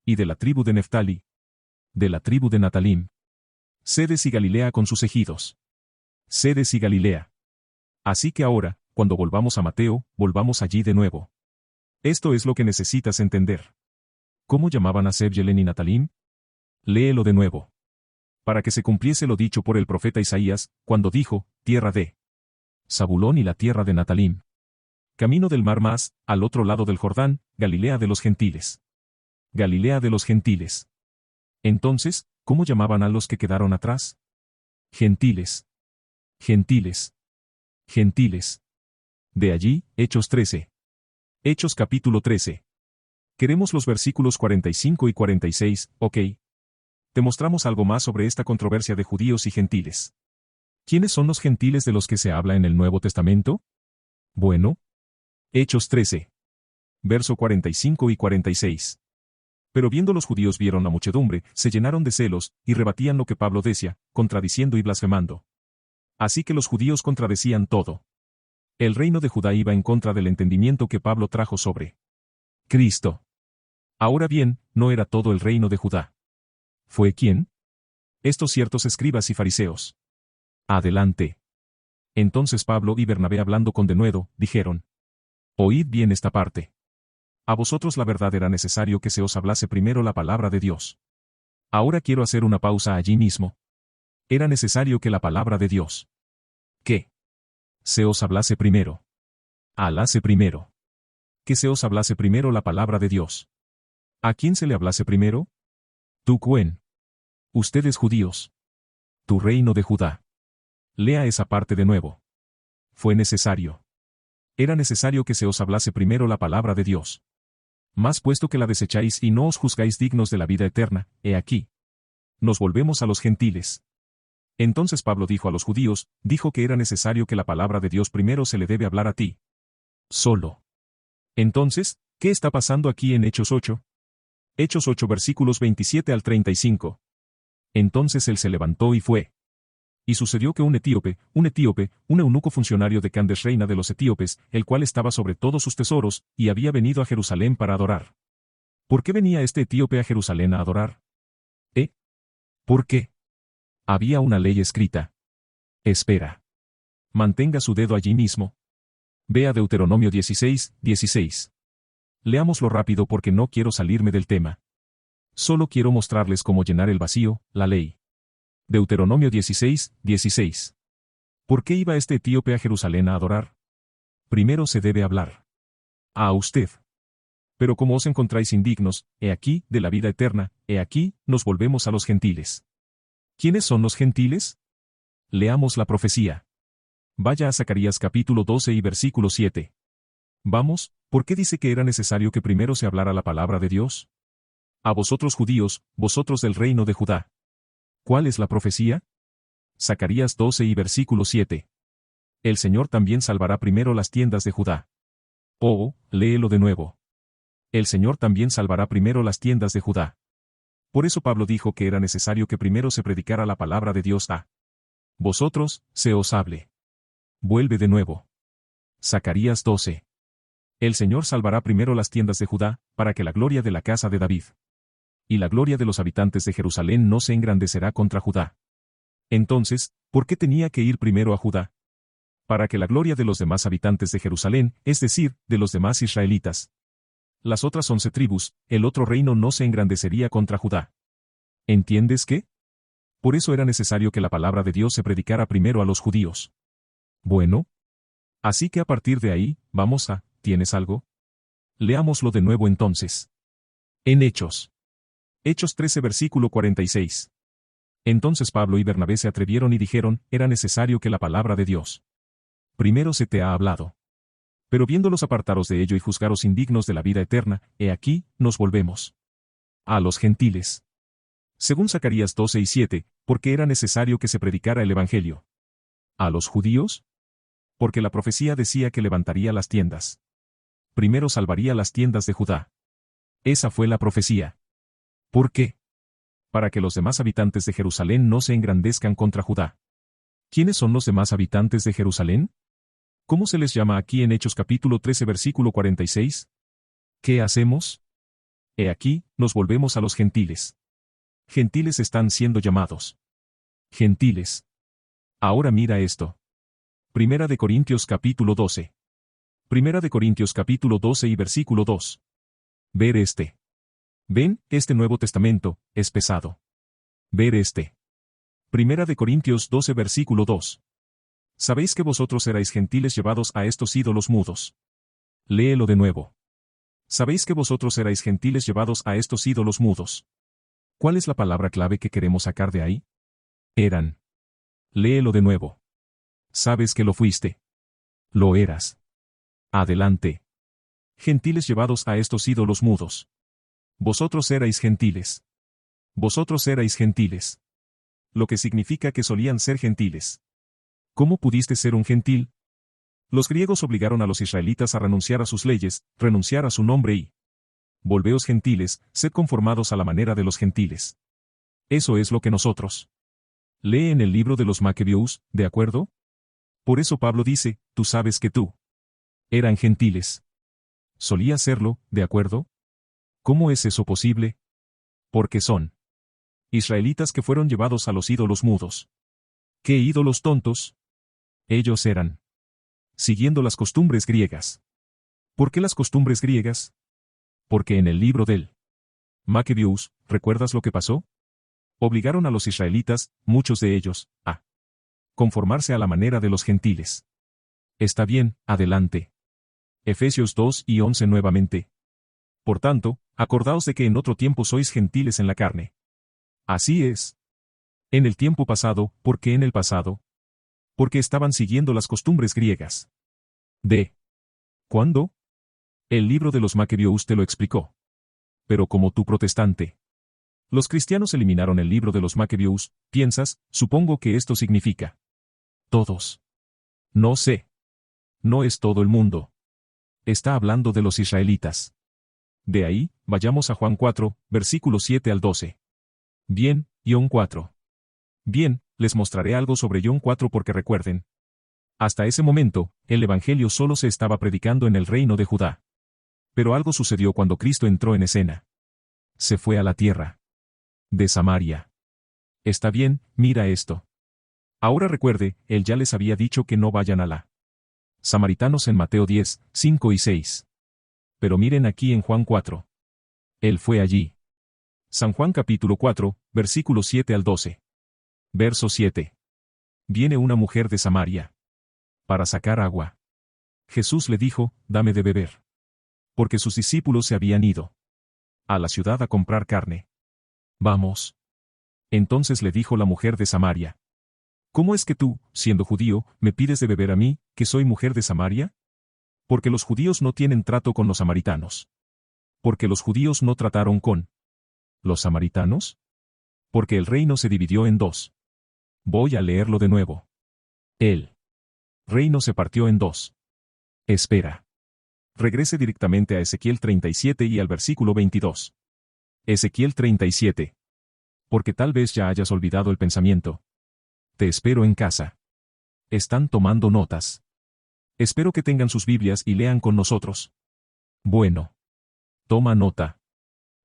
Y de la tribu de Neftali. De la tribu de Natalim. Cedes y Galilea con sus ejidos. Cedes y Galilea. Así que ahora, cuando volvamos a Mateo, volvamos allí de nuevo. Esto es lo que necesitas entender. ¿Cómo llamaban a Zebulón y Natalim? Léelo de nuevo. Para que se cumpliese lo dicho por el profeta Isaías, cuando dijo, tierra de Zabulón y la tierra de Natalim. Camino del mar más, al otro lado del Jordán, Galilea de los gentiles. Galilea de los gentiles. Entonces, ¿cómo llamaban a los que quedaron atrás? Gentiles. Gentiles. Gentiles. De allí, Hechos 13. Hechos capítulo 13. Queremos los versículos 45 y 46, ¿ok? Te mostramos algo más sobre esta controversia de judíos y gentiles. ¿Quiénes son los gentiles de los que se habla en el Nuevo Testamento? Bueno. Hechos 13. Verso 45 y 46. Pero viendo los judíos vieron la muchedumbre, se llenaron de celos, y rebatían lo que Pablo decía, contradiciendo y blasfemando. Así que los judíos contradecían todo. El reino de Judá iba en contra del entendimiento que Pablo trajo sobre Cristo. Ahora bien, no era todo el reino de Judá. ¿Fue quién? Estos ciertos escribas y fariseos. Adelante. Entonces Pablo y Bernabé hablando con denuedo, dijeron: Oíd bien esta parte. A vosotros la verdad era necesario que se os hablase primero la palabra de Dios. Ahora quiero hacer una pausa allí mismo. Era necesario que la palabra de Dios. ¿Qué? Se os hablase primero. Hablase primero. Que se os hablase primero la palabra de Dios. ¿A quién se le hablase primero? Tú, Cuen. Ustedes judíos. Tu reino de Judá. Lea esa parte de nuevo. Fue necesario. Era necesario que se os hablase primero la palabra de Dios. Mas puesto que la desecháis y no os juzgáis dignos de la vida eterna, he aquí. Nos volvemos a los gentiles. Entonces Pablo dijo a los judíos, dijo que era necesario que la palabra de Dios primero se le debe hablar a ti. Solo. Entonces, ¿qué está pasando aquí en Hechos 8? Hechos 8 versículos 27 al 35. Entonces él se levantó y fue. Y sucedió que un etíope, un eunuco funcionario de Candace reina de los etíopes, el cual estaba sobre todos sus tesoros, y había venido a Jerusalén para adorar. ¿Por qué venía este etíope a Jerusalén a adorar? ¿Por qué? Había una ley escrita. Espera. Mantenga su dedo allí mismo. Vea Deuteronomio 16, 16. Leámoslo rápido porque no quiero salirme del tema. Solo quiero mostrarles cómo llenar el vacío, la ley. Deuteronomio 16, 16. ¿Por qué iba este etíope a Jerusalén a adorar? Primero se debe hablar a usted. Pero como os encontráis indignos, he aquí, de la vida eterna, he aquí, nos volvemos a los gentiles. ¿Quiénes son los gentiles? Leamos la profecía. Vaya a Zacarías capítulo 12 y versículo 7. Vamos, ¿por qué dice que era necesario que primero se hablara la palabra de Dios? A vosotros judíos, vosotros del reino de Judá. ¿Cuál es la profecía? Zacarías 12 y versículo 7. El Señor también salvará primero las tiendas de Judá. Oh, léelo de nuevo. El Señor también salvará primero las tiendas de Judá. Por eso Pablo dijo que era necesario que primero se predicara la palabra de Dios a vosotros, se os hable. Vuelve de nuevo. Zacarías 12. El Señor salvará primero las tiendas de Judá, para que la gloria de la casa de David y la gloria de los habitantes de Jerusalén no se engrandecerá contra Judá. Entonces, ¿por qué tenía que ir primero a Judá? Para que la gloria de los demás habitantes de Jerusalén, es decir, de los demás israelitas, las otras 11 tribus, el otro reino no se engrandecería contra Judá. ¿Entiendes qué? Por eso era necesario que la palabra de Dios se predicara primero a los judíos. Bueno. Así que a partir de ahí, vamos a, ¿tienes algo? Leámoslo de nuevo entonces. En Hechos. Hechos 13 versículo 46. Entonces Pablo y Bernabé se atrevieron y dijeron, era necesario que la palabra de Dios primero se te ha hablado. Pero viéndolos apartaros de ello y juzgaros indignos de la vida eterna, he aquí, nos volvemos a los gentiles. Según Zacarías 12 y 7, porque era necesario que se predicara el evangelio. ¿A los judíos? Porque la profecía decía que levantaría las tiendas. Primero salvaría las tiendas de Judá. Esa fue la profecía. ¿Por qué? Para que los demás habitantes de Jerusalén no se engrandezcan contra Judá. ¿Quiénes son los demás habitantes de Jerusalén? ¿Cómo se les llama aquí en Hechos capítulo 13 versículo 46? ¿Qué hacemos? He aquí, nos volvemos a los gentiles. Gentiles están siendo llamados. Gentiles. Ahora mira esto. Primera de Corintios capítulo 12. Primera de Corintios capítulo 12 y versículo 2. Ver este. Ven, este Nuevo Testamento, es pesado. Ver este. Primera de Corintios 12 versículo 2. Sabéis que vosotros erais gentiles llevados a estos ídolos mudos. Léelo de nuevo. Sabéis que vosotros erais gentiles llevados a estos ídolos mudos. ¿Cuál es la palabra clave que queremos sacar de ahí? Eran. Léelo de nuevo. Sabes que lo fuiste. Lo eras. Adelante. Gentiles llevados a estos ídolos mudos. Vosotros erais gentiles. Vosotros erais gentiles. Lo que significa que solían ser gentiles. ¿Cómo pudiste ser un gentil? Los griegos obligaron a los israelitas a renunciar a sus leyes, renunciar a su nombre y volveos gentiles, sed conformados a la manera de los gentiles. Eso es lo que nosotros. Lee en el libro de los Macabeos, ¿de acuerdo? Por eso Pablo dice, tú sabes que tú eran gentiles. Solía serlo, ¿de acuerdo? ¿Cómo es eso posible? Porque son israelitas que fueron llevados a los ídolos mudos. ¿Qué ídolos tontos? Ellos eran siguiendo las costumbres griegas. ¿Por qué las costumbres griegas? Porque en el libro del Macabeos, ¿recuerdas lo que pasó? Obligaron a los israelitas, muchos de ellos, a conformarse a la manera de los gentiles. Está bien, adelante. Efesios 2 y 11 nuevamente. Por tanto, acordaos de que en otro tiempo sois gentiles en la carne. Así es. En el tiempo pasado, ¿por qué en el pasado? Porque estaban siguiendo las costumbres griegas. ¿De cuándo? El libro de los Macabeos te lo explicó. Pero como tú protestante. Los cristianos eliminaron el libro de los Macabeos, piensas, supongo que esto significa. Todos. No sé. No es todo el mundo. Está hablando de los israelitas. De ahí, vayamos a Juan 4, versículos 7 al 12. Bien, John 4. Bien, les mostraré algo sobre John 4 porque recuerden. Hasta ese momento, el Evangelio solo se estaba predicando en el reino de Judá. Pero algo sucedió cuando Cristo entró en escena. Se fue a la tierra de Samaria. Está bien, mira esto. Ahora recuerde, él ya les había dicho que no vayan a la Samaritanos en Mateo 10, 5 y 6. Pero miren aquí en Juan 4. Él fue allí. San Juan capítulo 4, versículos 7 al 12. Verso 7. Viene una mujer de Samaria para sacar agua. Jesús le dijo, dame de beber. Porque sus discípulos se habían ido a la ciudad a comprar carne. Vamos. Entonces le dijo la mujer de Samaria, ¿cómo es que tú, siendo judío, me pides de beber a mí, que soy mujer de Samaria? Porque los judíos no tienen trato con los samaritanos. Porque los judíos no trataron con los samaritanos. Porque el reino se dividió en dos. Voy a leerlo de nuevo. El reino se partió en dos. Espera. Regrese directamente a Ezequiel 37 y al versículo 22. Ezequiel 37. Porque tal vez ya hayas olvidado el pensamiento. Te espero en casa. ¿Están tomando notas? Espero que tengan sus Biblias y lean con nosotros. Bueno. Toma nota.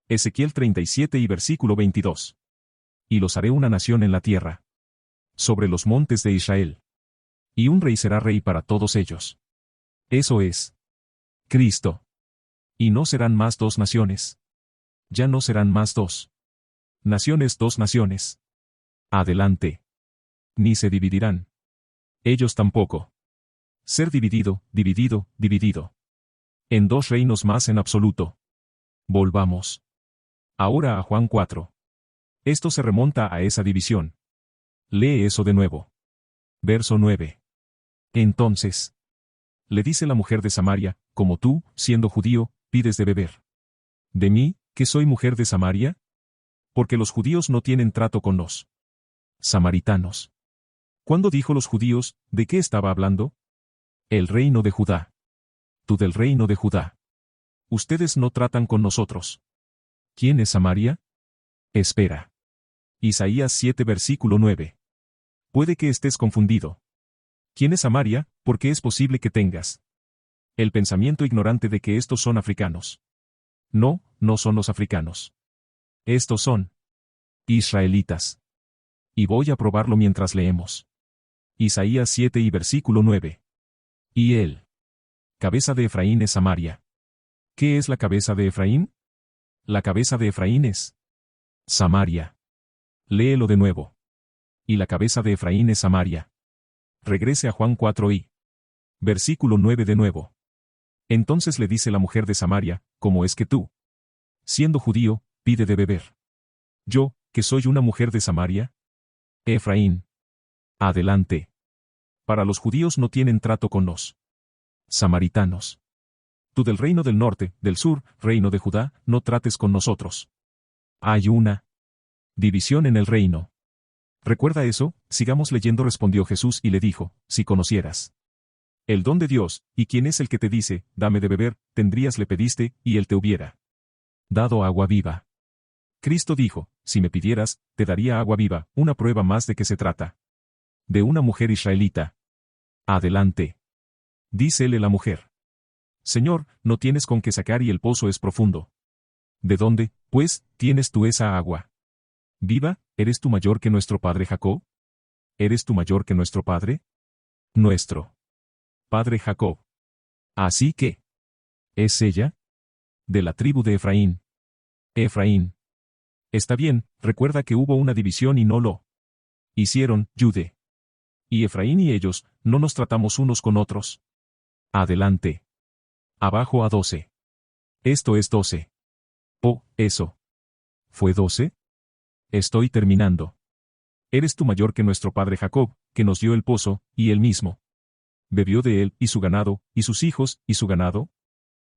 Ezequiel 37 y versículo 22. Y los haré una nación en la tierra, sobre los montes de Israel. Y un rey será rey para todos ellos. Eso es Cristo. Y no serán más dos naciones. Ya no serán más dos naciones, dos naciones. Adelante. Ni se dividirán. Ellos tampoco. Ser dividido, dividido, dividido. En dos reinos más en absoluto. Volvamos ahora a Juan 4. Esto se remonta a esa división. Lee eso de nuevo. Verso 9. Entonces, le dice la mujer de Samaria, como tú, siendo judío, pides de beber. ¿De mí, que soy mujer de Samaria? Porque los judíos no tienen trato con los samaritanos. ¿Cuándo dijo los judíos, de qué estaba hablando? El reino de Judá. Tú del reino de Judá. Ustedes no tratan con nosotros. ¿Quién es Samaria? Espera. Isaías 7 versículo 9. Puede que estés confundido. ¿Quién es Samaria? Porque es posible que tengas el pensamiento ignorante de que estos son africanos. No, no son los africanos. Estos son israelitas. Y voy a probarlo mientras leemos. Isaías 7 y versículo 9. Y él. Cabeza de Efraín es Samaria. ¿Qué es la cabeza de Efraín? La cabeza de Efraín es Samaria. Léelo de nuevo. Y la cabeza de Efraín es Samaria. Regrese a Juan 4 y versículo 9 de nuevo. Entonces le dice la mujer de Samaria, ¿cómo es que tú, siendo judío, pide de beber? Yo, que soy una mujer de Samaria. Efraín. Adelante. Para los judíos no tienen trato con los samaritanos. Tú del reino del norte, del sur, reino de Judá, no trates con nosotros. Hay una división en el reino. ¿Recuerda eso? Sigamos leyendo, respondió Jesús y le dijo, si conocieras el don de Dios, y quién es el que te dice, dame de beber, tendrías le pediste, y él te hubiera dado agua viva. Cristo dijo, si me pidieras, te daría agua viva, una prueba más de que se trata de una mujer israelita. Adelante. Dícele la mujer. Señor, no tienes con qué sacar y el pozo es profundo. ¿De dónde, pues, tienes tú esa agua viva? ¿Eres tú mayor que nuestro padre Jacob? ¿Eres tú mayor que nuestro padre? Nuestro padre Jacob. Así que, ¿es ella? De la tribu de Efraín. Efraín. Está bien, recuerda que hubo una división y no lo hicieron, Jude. Y Efraín y ellos, no nos tratamos unos con otros. Adelante. Abajo a 12. Esto es 12. Oh, eso. ¿Fue 12? Estoy terminando. Eres tú mayor que nuestro padre Jacob, que nos dio el pozo, y él mismo bebió de él, y su ganado, y sus hijos, y su ganado.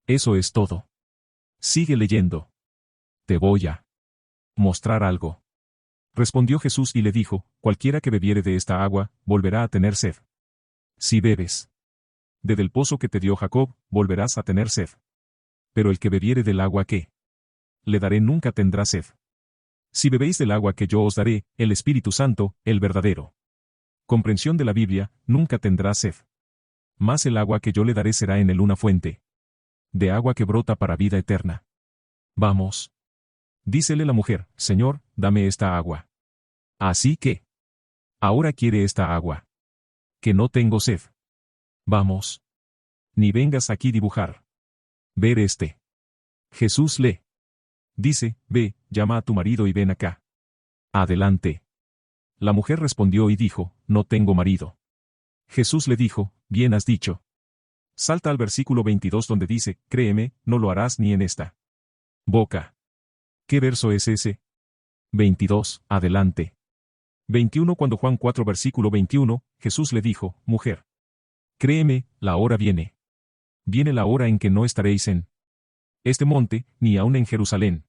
Eso es todo. Sigue leyendo. Te voy a mostrar algo. Respondió Jesús y le dijo, cualquiera que bebiere de esta agua, volverá a tener sed. Si bebes del pozo que te dio Jacob, volverás a tener sed. Pero el que bebiere del agua que le daré nunca tendrá sed. Si bebéis del agua que yo os daré, el Espíritu Santo, el verdadero comprensión de la Biblia, nunca tendrá sed. Mas el agua que yo le daré será en él una fuente de agua que brota para vida eterna. Vamos. Dícele la mujer, Señor, dame esta agua Así que, ahora quiere esta agua. Que no tengo sed. Vamos. Ni vengas aquí dibujar. Ver este. Jesús le dice, ve, llama a tu marido y ven acá. Adelante. La mujer respondió y dijo, no tengo marido. Jesús le dijo, bien has dicho. Salta al versículo 22 donde dice, créeme, no lo harás ni en esta boca. ¿Qué verso es ese? 22, adelante. 21 Cuando Juan 4 versículo 21, Jesús le dijo, mujer. Créeme, la hora viene. Viene la hora en que no estaréis en este monte, ni aun en Jerusalén.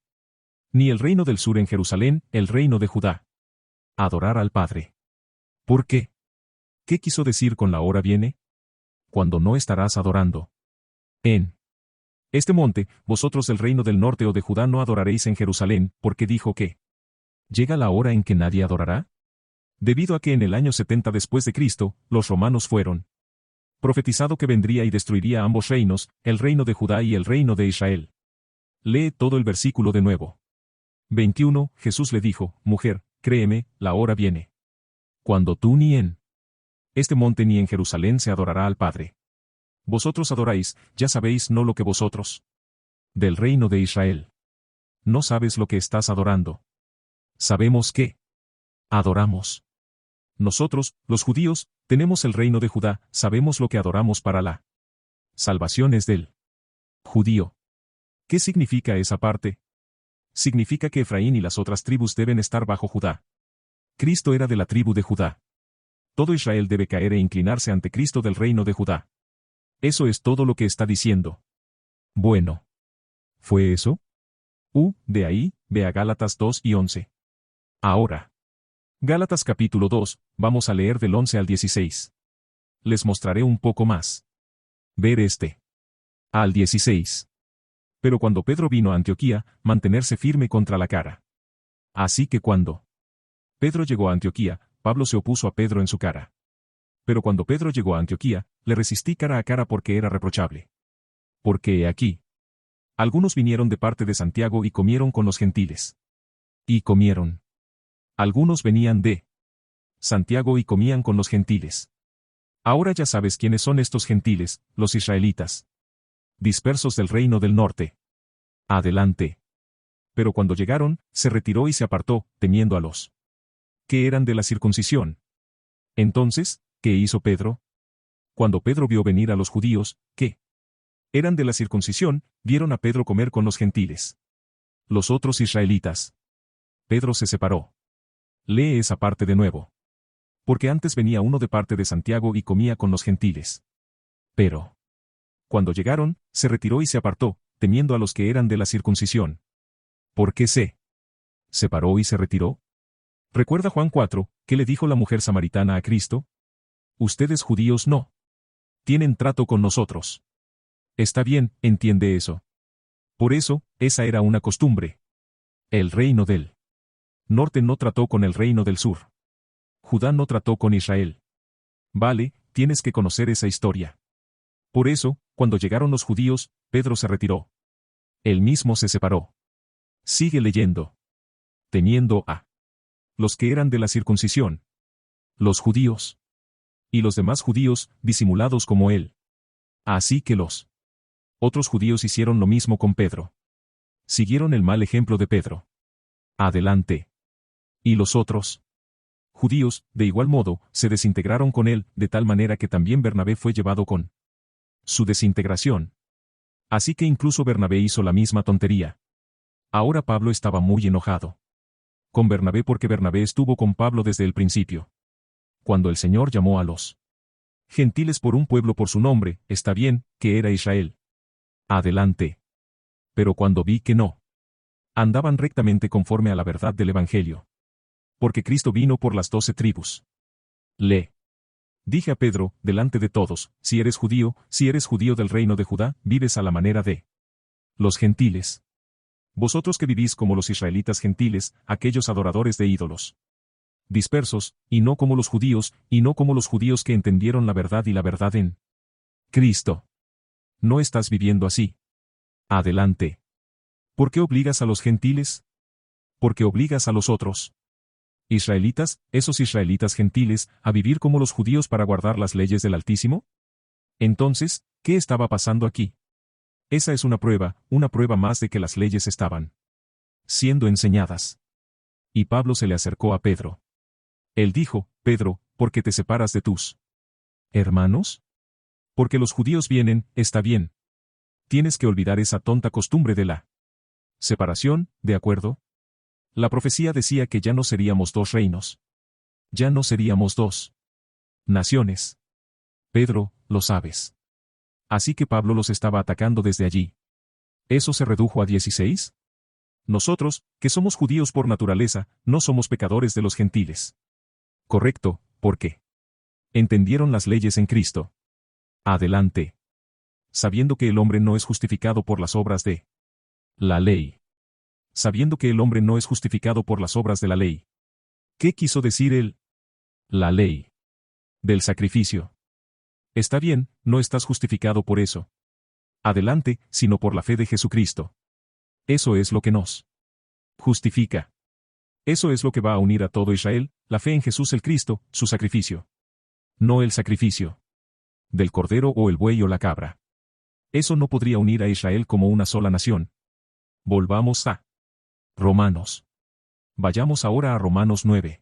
Ni el reino del sur en Jerusalén, el reino de Judá. Adorar al Padre. ¿Por qué? ¿Qué quiso decir con la hora viene? Cuando no estarás adorando en este monte, vosotros el reino del norte o de Judá no adoraréis en Jerusalén, porque dijo que ¿llega la hora en que nadie adorará? Debido a que en el año 70 después de Cristo, los romanos fueron profetizado que vendría y destruiría ambos reinos, el reino de Judá y el reino de Israel. Lee todo el versículo de nuevo. 21 Jesús le dijo, mujer, créeme, la hora viene. Cuando tú ni en este monte ni en Jerusalén se adorará al Padre. Vosotros adoráis, ya sabéis no lo que vosotros. Del reino de Israel. No sabes lo que estás adorando. Sabemos que adoramos. Nosotros, los judíos, tenemos el reino de Judá, sabemos lo que adoramos para la salvación es del judío. ¿Qué significa esa parte? Significa que Efraín y las otras tribus deben estar bajo Judá. Cristo era de la tribu de Judá. Todo Israel debe caer e inclinarse ante Cristo del reino de Judá. Eso es todo lo que está diciendo. Bueno. ¿Fue eso? De ahí, ve a Gálatas 2 y 11. Ahora. Gálatas capítulo 2, vamos a leer del 11 al 16. Les mostraré un poco más. Ver este. Al 16. Pero cuando Pedro vino a Antioquía, mantenerse firme contra la cara. Así que cuando Pedro llegó a Antioquía, Pablo se opuso a Pedro en su cara. Pero cuando Pedro llegó a Antioquía, le resistí cara a cara porque era reprochable. Porque he aquí. Algunos vinieron de parte de Santiago y comieron con los gentiles. Y comieron. Algunos venían de Santiago y comían con los gentiles. Ahora ya sabes quiénes son estos gentiles, los israelitas. Dispersos del reino del norte. Adelante. Pero cuando llegaron, se retiró y se apartó, temiendo a los que eran de la circuncisión. Entonces, ¿qué hizo Pedro? Cuando Pedro vio venir a los judíos, que eran de la circuncisión, vieron a Pedro comer con los gentiles. Los otros israelitas. Pedro se separó. Lee esa parte de nuevo. Porque antes venía uno de parte de Santiago y comía con los gentiles. Pero cuando llegaron, se retiró y se apartó, temiendo a los que eran de la circuncisión. ¿Por qué se separó y se retiró? ¿Recuerda Juan 4, qué le dijo la mujer samaritana a Cristo? Ustedes judíos no tienen trato con nosotros. Está bien, entiende eso. Por eso, esa era una costumbre. El reino del norte no trató con el reino del sur. Judá no trató con Israel. Vale, tienes que conocer esa historia. Por eso, cuando llegaron los judíos, Pedro se retiró. Él mismo se separó. Sigue leyendo. Teniendo a los que eran de la circuncisión. Los judíos. Y los demás judíos, disimulados como él. Así que los otros judíos hicieron lo mismo con Pedro. Siguieron el mal ejemplo de Pedro. Adelante. Y los otros judíos, de igual modo, se desintegraron con él, de tal manera que también Bernabé fue llevado con su desintegración. Así que incluso Bernabé hizo la misma tontería. Ahora Pablo estaba muy enojado con Bernabé porque Bernabé estuvo con Pablo desde el principio. Cuando el Señor llamó a los gentiles por un pueblo por su nombre, está bien, que era Israel. Adelante. Pero cuando vi que no andaban rectamente conforme a la verdad del Evangelio. Porque Cristo vino por las 12 tribus. Le dije a Pedro, delante de todos, si eres judío del reino de Judá, vives a la manera de los gentiles. Vosotros que vivís como los israelitas gentiles, aquellos adoradores de ídolos. Dispersos, y no como los judíos que entendieron la verdad y la verdad en Cristo. No estás viviendo así. Adelante. ¿Por qué obligas a los gentiles? Porque obligas a los otros. ¿Israelitas, esos israelitas gentiles, a vivir como los judíos para guardar las leyes del Altísimo? Entonces, ¿qué estaba pasando aquí? Esa es una prueba más de que las leyes estaban siendo enseñadas. Y Pablo se le acercó a Pedro. Él dijo, Pedro, ¿por qué te separas de tus hermanos? Porque los judíos vienen, está bien. Tienes que olvidar esa tonta costumbre de la separación, ¿de acuerdo? La profecía decía que ya no seríamos dos reinos. Ya no seríamos dos naciones. Pedro, lo sabes. Así que Pablo los estaba atacando desde allí. ¿Eso se redujo a 16? Nosotros, que somos judíos por naturaleza, no somos pecadores de los gentiles. Correcto, ¿por qué? Entendieron las leyes en Cristo. Adelante. Sabiendo que el hombre no es justificado por las obras de la ley. Sabiendo que el hombre no es justificado por las obras de la ley. ¿Qué quiso decir él? La ley. Del sacrificio. Está bien, no estás justificado por eso. Adelante, sino por la fe de Jesucristo. Eso es lo que nos justifica. Eso es lo que va a unir a todo Israel, la fe en Jesús el Cristo, su sacrificio. No el sacrificio del cordero o el buey o la cabra. Eso no podría unir a Israel como una sola nación. Volvamos a Romanos. Vayamos ahora a Romanos 9.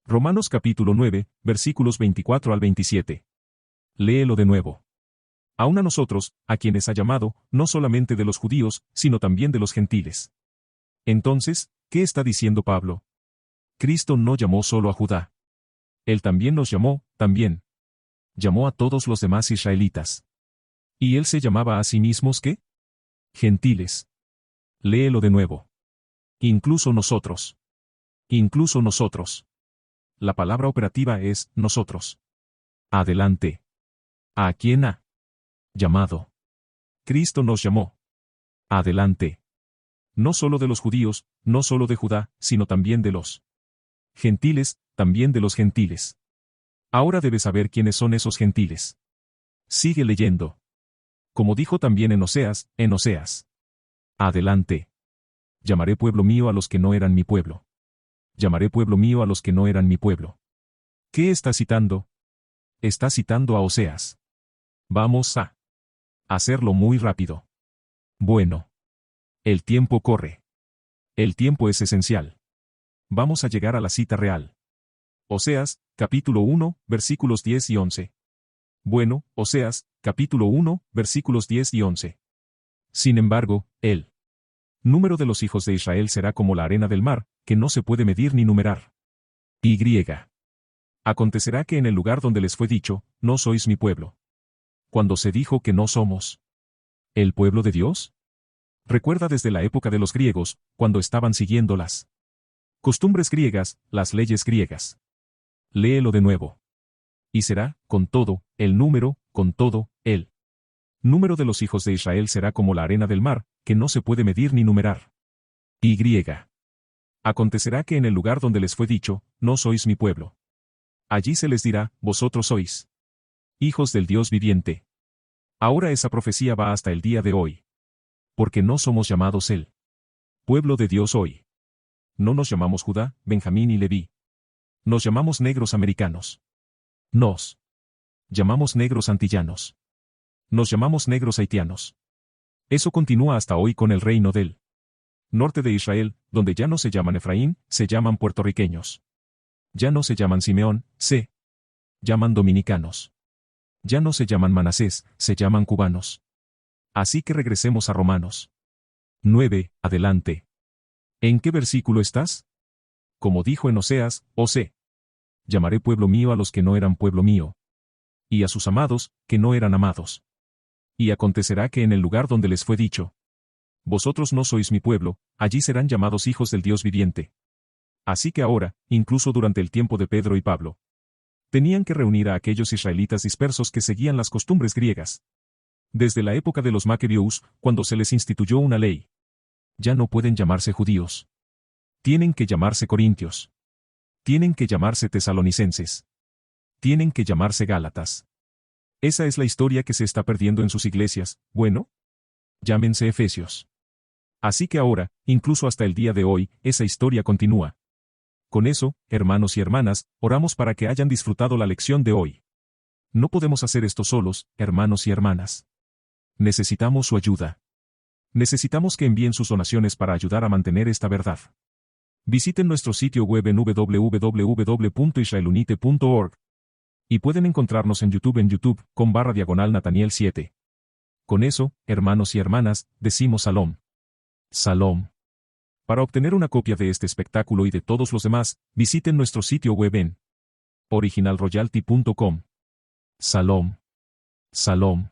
Romanos capítulo 9, versículos 24 al 27. Léelo de nuevo. Aun a nosotros, a quienes ha llamado, no solamente de los judíos, sino también de los gentiles. Entonces, ¿qué está diciendo Pablo? Cristo no llamó solo a Judá. Él también nos llamó, también. Llamó a todos los demás israelitas. ¿Y él se llamaba a sí mismos qué? Gentiles. Léelo de nuevo. Incluso nosotros. Incluso nosotros. La palabra operativa es nosotros. Adelante. ¿A quién ha llamado? Cristo nos llamó. Adelante. No solo de los judíos, no solo de Judá, sino también de los gentiles, también de los gentiles. Ahora debes saber quiénes son esos gentiles. Sigue leyendo. Como dijo también en Oseas. Adelante. Llamaré pueblo mío a los que no eran mi pueblo. Llamaré pueblo mío a los que no eran mi pueblo. ¿Qué está citando? Está citando a Oseas. Vamos a hacerlo muy rápido. Bueno. El tiempo corre. El tiempo es esencial. Vamos a llegar a la cita real. Oseas, capítulo 1, versículos 10 y 11. Bueno, Oseas, capítulo 1, versículos 10 y 11. Sin embargo, el número de los hijos de Israel será como la arena del mar, que no se puede medir ni numerar. Y. Acontecerá que en el lugar donde les fue dicho, no sois mi pueblo. Cuando se dijo que no somos el pueblo de Dios. Recuerda desde la época de los griegos, cuando estaban siguiendo las costumbres griegas, las leyes griegas. Léelo de nuevo. Y será, con todo, el número de los hijos de Israel será como la arena del mar, que no se puede medir ni numerar. Y. Acontecerá que en el lugar donde les fue dicho, no sois mi pueblo. Allí se les dirá, vosotros sois hijos del Dios viviente. Ahora esa profecía va hasta el día de hoy. Porque no somos llamados el pueblo de Dios hoy. No nos llamamos Judá, Benjamín y Leví. Nos llamamos negros americanos. Nos llamamos negros antillanos. Nos llamamos negros haitianos. Eso continúa hasta hoy con el reino del norte de Israel, donde ya no se llaman Efraín, se llaman puertorriqueños. Ya no se llaman Simeón, se llaman dominicanos. Ya no se llaman Manasés, se llaman cubanos. Así que regresemos a Romanos 9, adelante. ¿En qué versículo estás? Como dijo en Oseas, llamaré pueblo mío a los que no eran pueblo mío. Y a sus amados, que no eran amados. Y acontecerá que en el lugar donde les fue dicho, vosotros no sois mi pueblo, allí serán llamados hijos del Dios viviente. Así que ahora, incluso durante el tiempo de Pedro y Pablo, tenían que reunir a aquellos israelitas dispersos que seguían las costumbres griegas. Desde la época de los Macabeos, cuando se les instituyó una ley. Ya no pueden llamarse judíos. Tienen que llamarse corintios. Tienen que llamarse tesalonicenses. Tienen que llamarse gálatas. Esa es la historia que se está perdiendo en sus iglesias, bueno. Llámense efesios. Así que ahora, incluso hasta el día de hoy, esa historia continúa. Con eso, hermanos y hermanas, oramos para que hayan disfrutado la lección de hoy. No podemos hacer esto solos, hermanos y hermanas. Necesitamos su ayuda. Necesitamos que envíen sus donaciones para ayudar a mantener esta verdad. Visiten nuestro sitio web en www.israelunite.org. Y pueden encontrarnos en YouTube.com/Nathaniel 7. Con eso, hermanos y hermanas, decimos Salom. Salom. Para obtener una copia de este espectáculo y de todos los demás, visiten nuestro sitio web en originalroyalty.com. Salom. Salom.